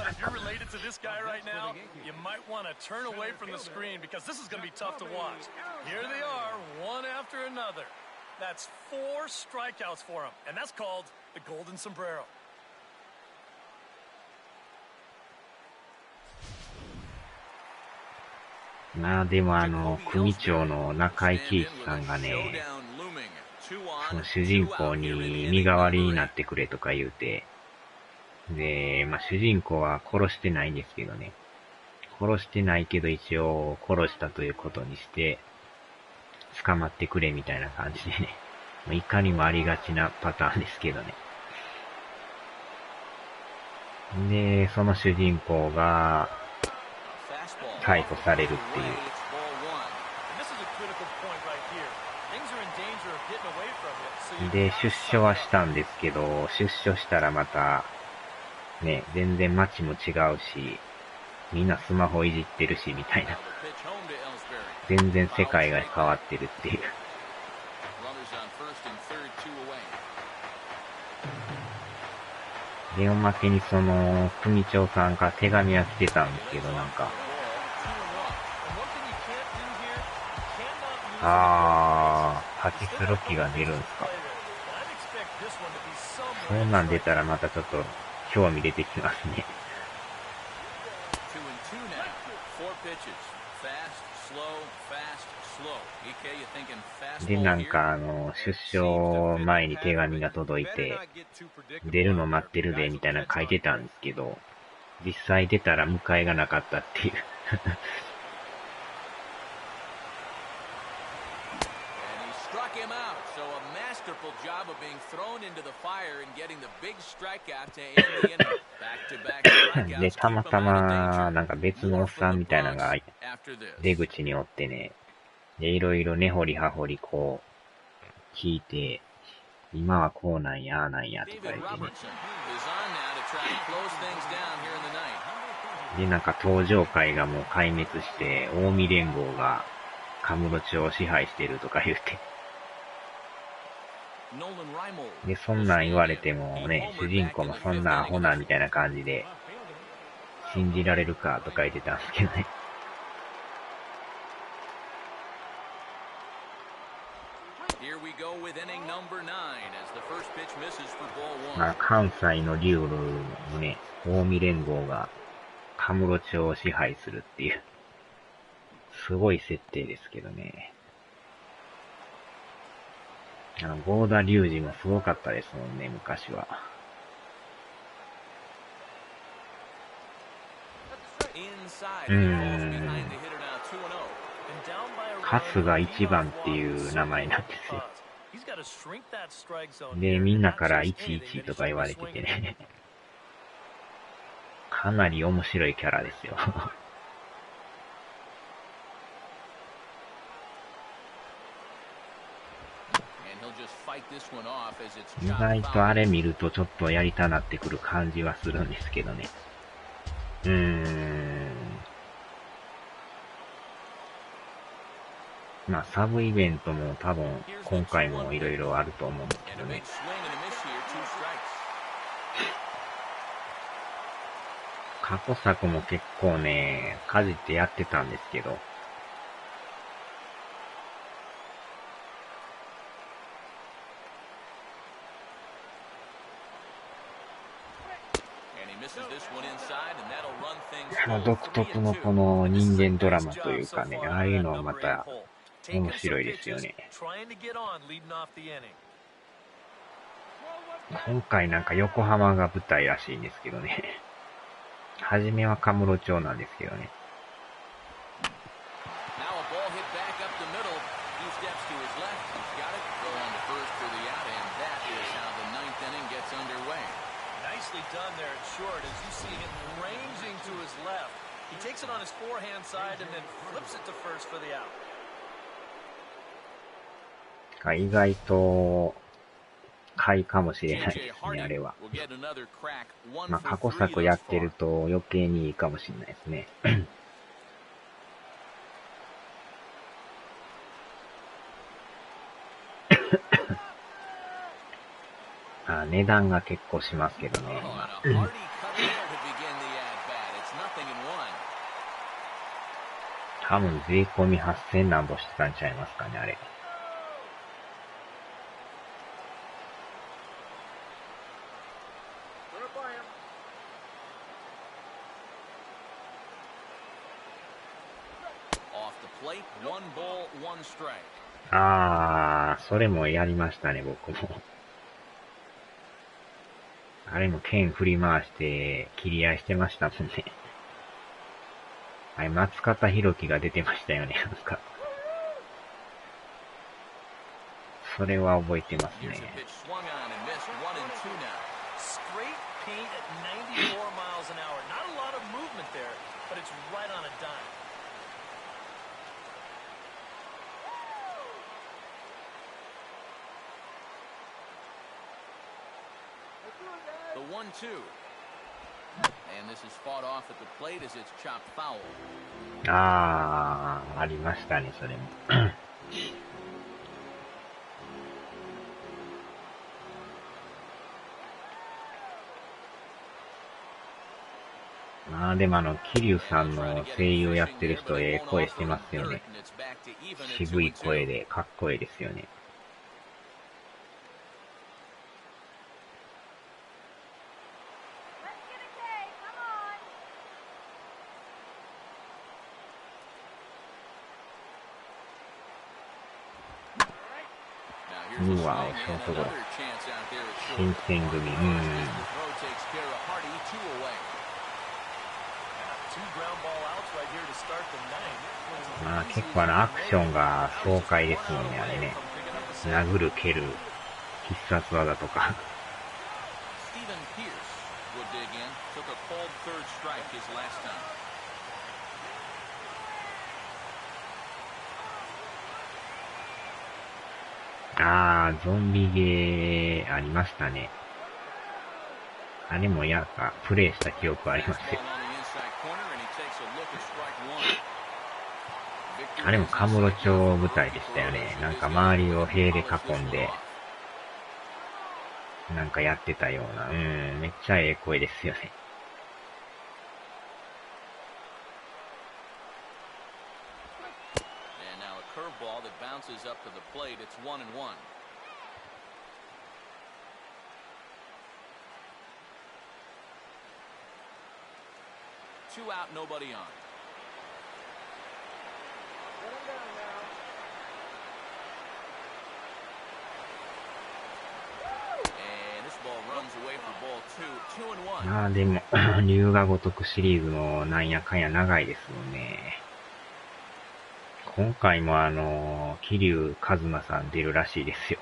でも組長の中井貴一さんがね、その主人公に身代わりになってくれとか言うて、で、主人公は殺してないんですけどね。殺してないけど一応殺したということにして、捕まってくれみたいな感じでね。いかにもありがちなパターンですけどね。で、その主人公が逮捕されるっていう。で、出所はしたんですけど、出所したらまた、ね、全然街も違うし、みんなスマホいじってるし、みたいな。全然世界が変わってるっていう。で、おまけにその、組長さんから手紙が来てたんですけど、なんか、パチスロ機が出るんですか。そんなん出たらまたちょっと興味出てきますね。で、なんか出所前に手紙が届いて、出るの待ってるで、みたいなの書いてたんですけど、実際出たら迎えがなかったっていう。で、たまたま、なんか別のおっさんみたいなのが出口におってね、で、いろいろ根掘り葉掘りこう、聞いて、今はこうなんや、ああなんや、とか言ってね。で、なんか登場会がもう壊滅して、近江連合がカムロ町を支配してるとか言って。で、そんなん言われてもね、主人公もそんなアホなみたいな感じで、信じられるかとか言ってたんですけどね。関西のリュールのね、近江連合がカムロ町を支配するっていう、すごい設定ですけどね。郷田隆二もすごかったですもんね、昔は。春日一番っていう名前なんですよ。で、みんなから11とか言われててね。かなり面白いキャラですよ。意外とあれ見るとちょっとやりたなってくる感じはするんですけどね。サブイベントも多分今回もいろいろあると思うんですけどね。過去作も結構ね、かじってやってたんですけど、独特のこの人間ドラマというかね、ああいうのはまた面白いですよね。今回なんか横浜が舞台らしいんですけどね。はじめはカムロ町なんですけどね。Done there at short as you see him ranging to his left. He takes it on his forehand side and then flips it to first for the out. 意外と買いかもしれないですね、あれは。過去作やってると余計にいいかもしれないですね。値段が結構しますけどね。多分税込み8000何ぼしてたんちゃいますかね、あれ。あー、それもやりましたね、僕も。あれも剣振り回して切り合いしてましたもんね。あれ、松方弘樹が出てましたよね、なんか。それは覚えてますね。The 1-2. And this is fought off at the plate as it's chopped foul. あー、ありましたね、それも。まあでも桐生さんの声優やってる人、声してますよね。渋い声でかっこいいですよね。うわ、ショートゴロ。新選組、まあ結構アクションが爽快ですもんね、あれね。殴る、蹴る、必殺技とか。あー、ゾンビゲーありましたね。あれもプレイした記憶ありますよ。あれもカムロ町舞台でしたよね。なんか周りを塀で囲んで、なんかやってたような。めっちゃええ声ですよね。Bounces up to the plate. It's 1-1. Two out, nobody on. Get him down now. And this ball runs away for ball two. 2-1. まあでも、龍が如くシリーズもなんやかんや長いですもんね。今回も桐生一馬さん出るらしいですよ。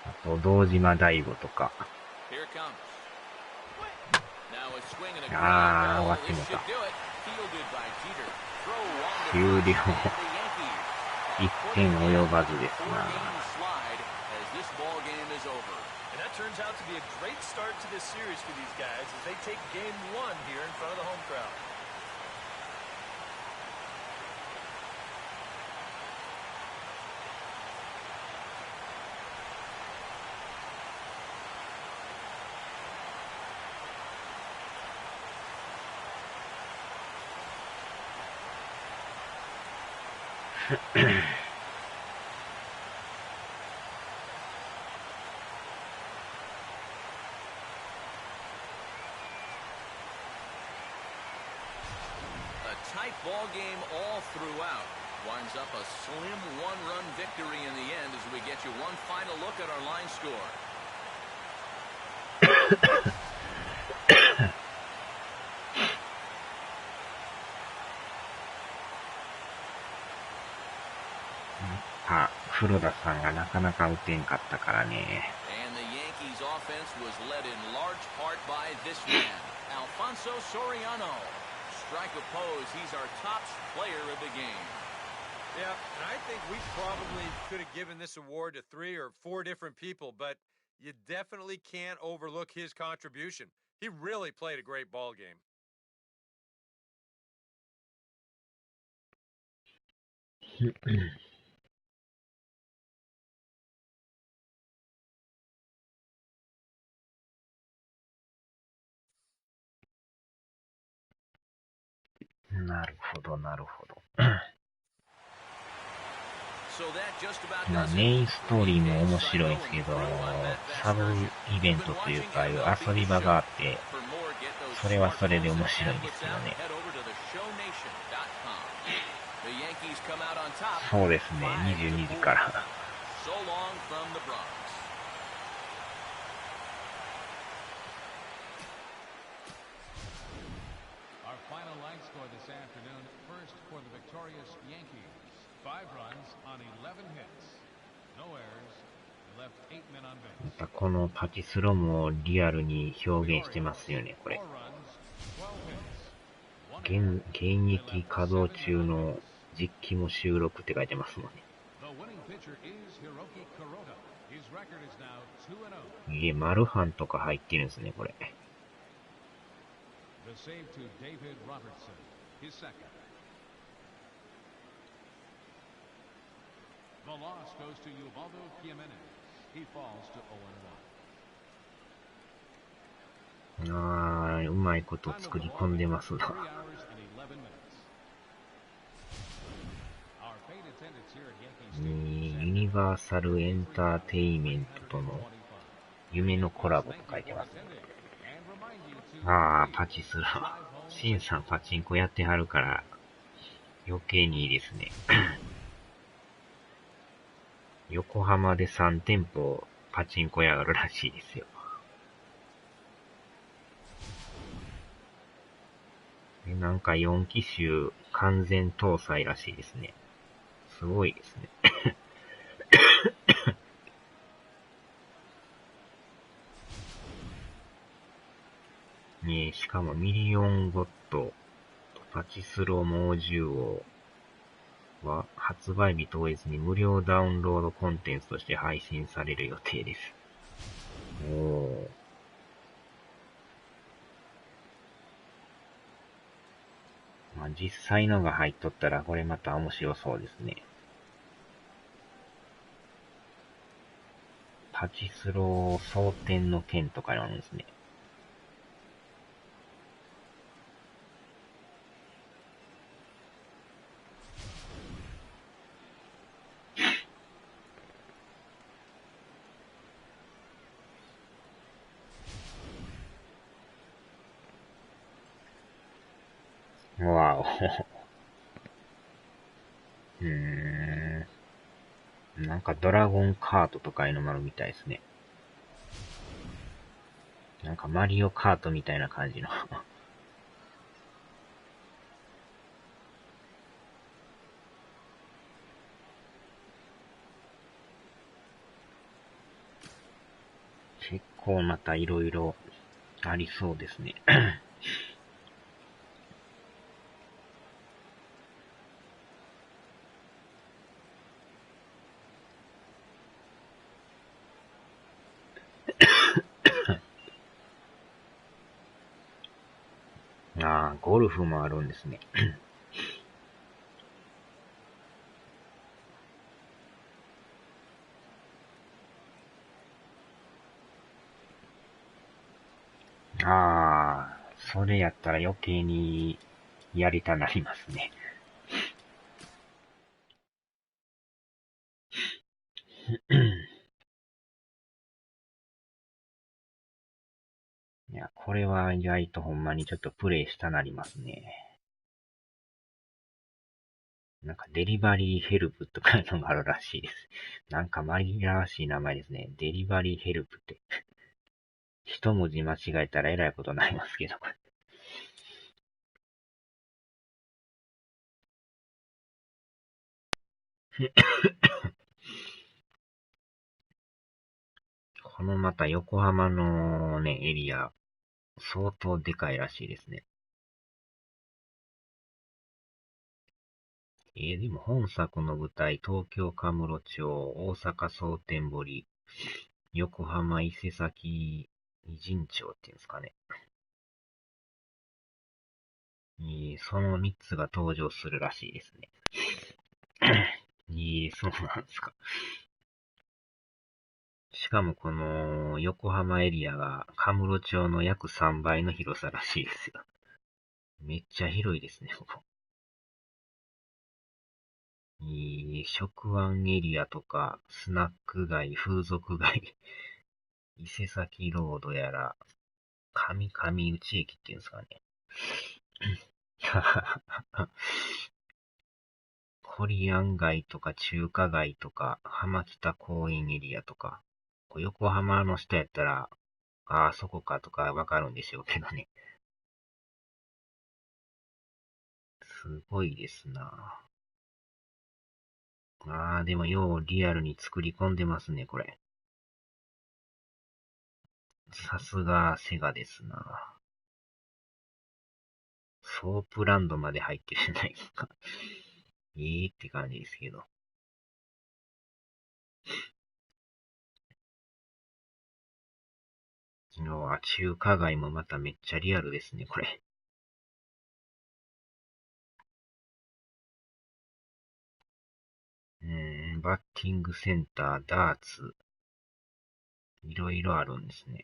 あと、堂島大吾とか。あー、終わってもた。終了。1点及ばずですな。Turns out to be a great start to this series for these guys as they take game one here in front of the home crowd. Tight ball game all throughout. Winds up a slim one-run victory in the end as we get you one final look at our line score. 黒田さんがなかなか打てんかったからね。And the Yankees offense was led in large part by this man, Alfonso Soriano. Strike oppose, he's our top player of the game. Yeah, and I think we probably could have given this award to 3 or 4 different people, but you definitely can't overlook his contribution. He really played a great ball game. .なるほど、なるほど。まあ、メインストーリーも面白いんですけど、サブイベントというか、遊び場があって、それはそれで面白いんですよね。そうですね、22時から。So long from the Bronx. Our final line score this afternoon. First for the victorious Yankees. 5 runs on 11 hits. No errors. They left 8 men on ま base. たこのパチスロもリアルに表現してますよね、こ 4 れ。 runs, 12 hits. 現役稼働中の実機も収録って書いてますもんね。The winning pitcher is Hiroki Kuroda. His record is now 2-0. いえ、マルハンとか入ってるんですね、これ。The save to David Robertson. His second. The loss goes to Ubaldo Jimenez. He falls to 0-1. うまいこと作り込んでますな。 3 hours and 11 minutes. Our paid attendance here at Yankee ユニバーサルエンターテイメントとの夢のコラボと書いてます。パチスロ。シンさんパチンコやってはるから余計にいいですね。横浜で3店舗パチンコ屋があるらしいですよ。なんか4機種完全搭載らしいですね。すごいですね。しかもミリオンゴットパチスロ猛獣王は発売日当日に無料ダウンロードコンテンツとして配信される予定です。実際のが入っとったらこれまた面白そうですね。パチスロ争点の件とかなんですね。わお。なんかドラゴンカートとかいうのもあるみたいですね。なんかマリオカートみたいな感じの。結構またいろいろありそうですね。ゴルフもあるんですね。それやったら余計にやりたなりますね。いや、これは意外とほんまにちょっとプレイしたなりますね。なんかデリバリーヘルプとかいうのがあるらしいです。なんか紛らわしい名前ですね。デリバリーヘルプって。一文字間違えたらえらいことになりますけど。このまた横浜のね、エリア、相当でかいらしいですね。でも本作の舞台、東京カムロ町、大阪蒼天堀、横浜伊勢崎神町っていうんですかね。その3つが登場するらしいですね。そうなんですか。しかもこの横浜エリアがカムロ町の約3倍の広さらしいですよ。めっちゃ広いですね、ここ。食湾エリアとか、スナック街、風俗街、伊勢崎ロードやら、上内駅っていうんですかね。コリアン街とか中華街とか、浜北公園エリアとか、横浜の人やったら、ああ、そこかとかわかるんでしょうけどね。すごいですな。ああ、でもようリアルに作り込んでますね、これ。さすがセガですな。ソープランドまで入ってるじゃないですか。って感じですけど。中華街もまためっちゃリアルですね、これ。バッティングセンター、ダーツ、いろいろあるんですね。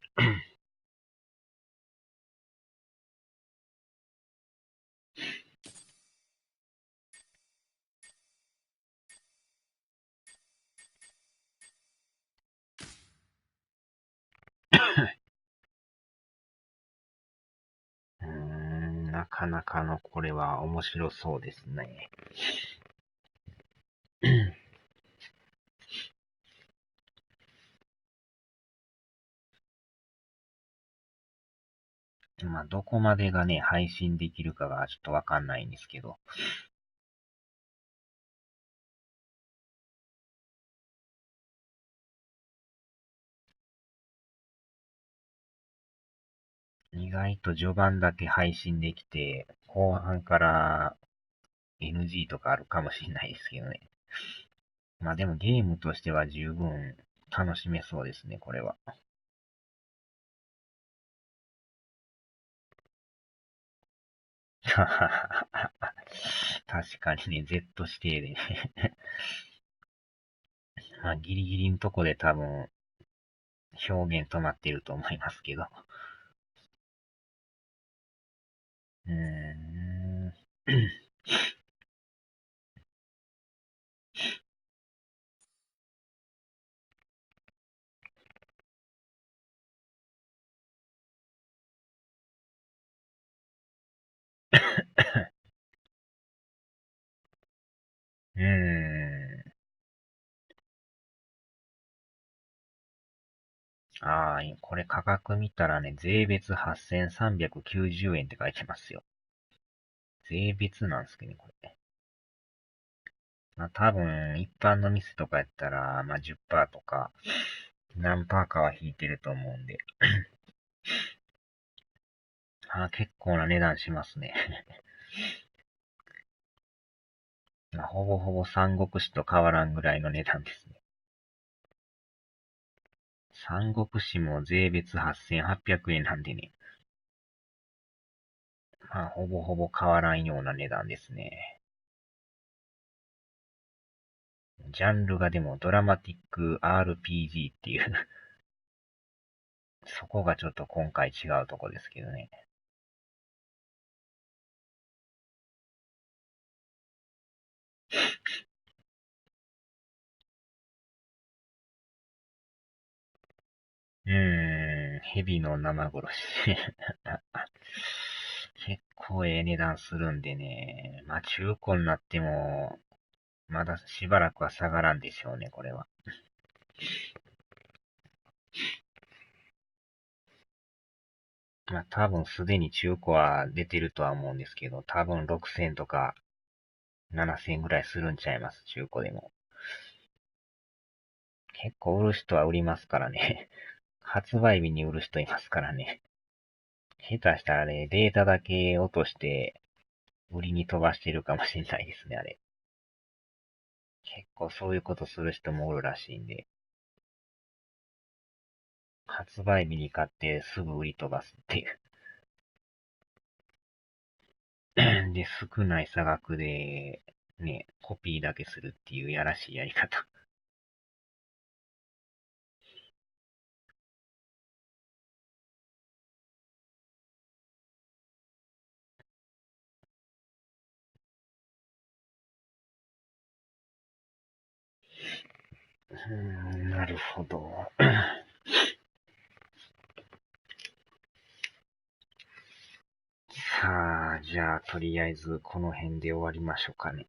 なかなかのこれは面白そうですね。まあ、どこまでがね、配信できるかがちょっとわかんないんですけど。意外と序盤だけ配信できて、後半から NG とかあるかもしれないですけどね。まあでもゲームとしては十分楽しめそうですね、これは。確かにね、Z 指定でね。まあギリギリのとこで多分表現止まってると思いますけど。うーん。うーん。これ価格見たらね、税別8390円って書いてますよ。税別なんですけどね、これ。まあ多分、一般の店とかやったら、まあ10%とか、何パーかは引いてると思うんで。結構な値段しますね。まあ、ほぼほぼ三国志と変わらんぐらいの値段ですね。三国志も税別8800円なんでね。まあ、ほぼほぼ変わらんような値段ですね。ジャンルがでもドラマティック RPG っていうそこがちょっと今回違うとこですけどね。蛇の生殺し結構ええ値段するんでね。まあ中古になっても、まだしばらくは下がらんでしょうね、これは。まあ多分すでに中古は出てるとは思うんですけど、多分6000とか7000ぐらいするんちゃいます、中古でも。結構売る人は売りますからね。発売日に売る人いますからね。下手したらね、データだけ落として、売りに飛ばしてるかもしれないですね、あれ。結構そういうことする人もおるらしいんで。発売日に買ってすぐ売り飛ばすっていう。で、少ない差額で、ね、コピーだけするっていうやらしいやり方。なるほど。さあ、じゃあ、とりあえずこの辺で終わりましょうかね。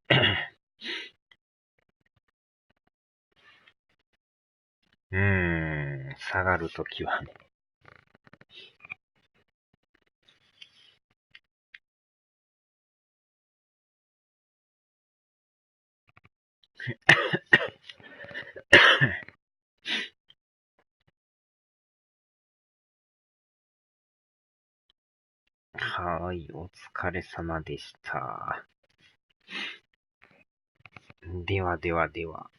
下がるときはね。はい、お疲れ様でした。ではではでは。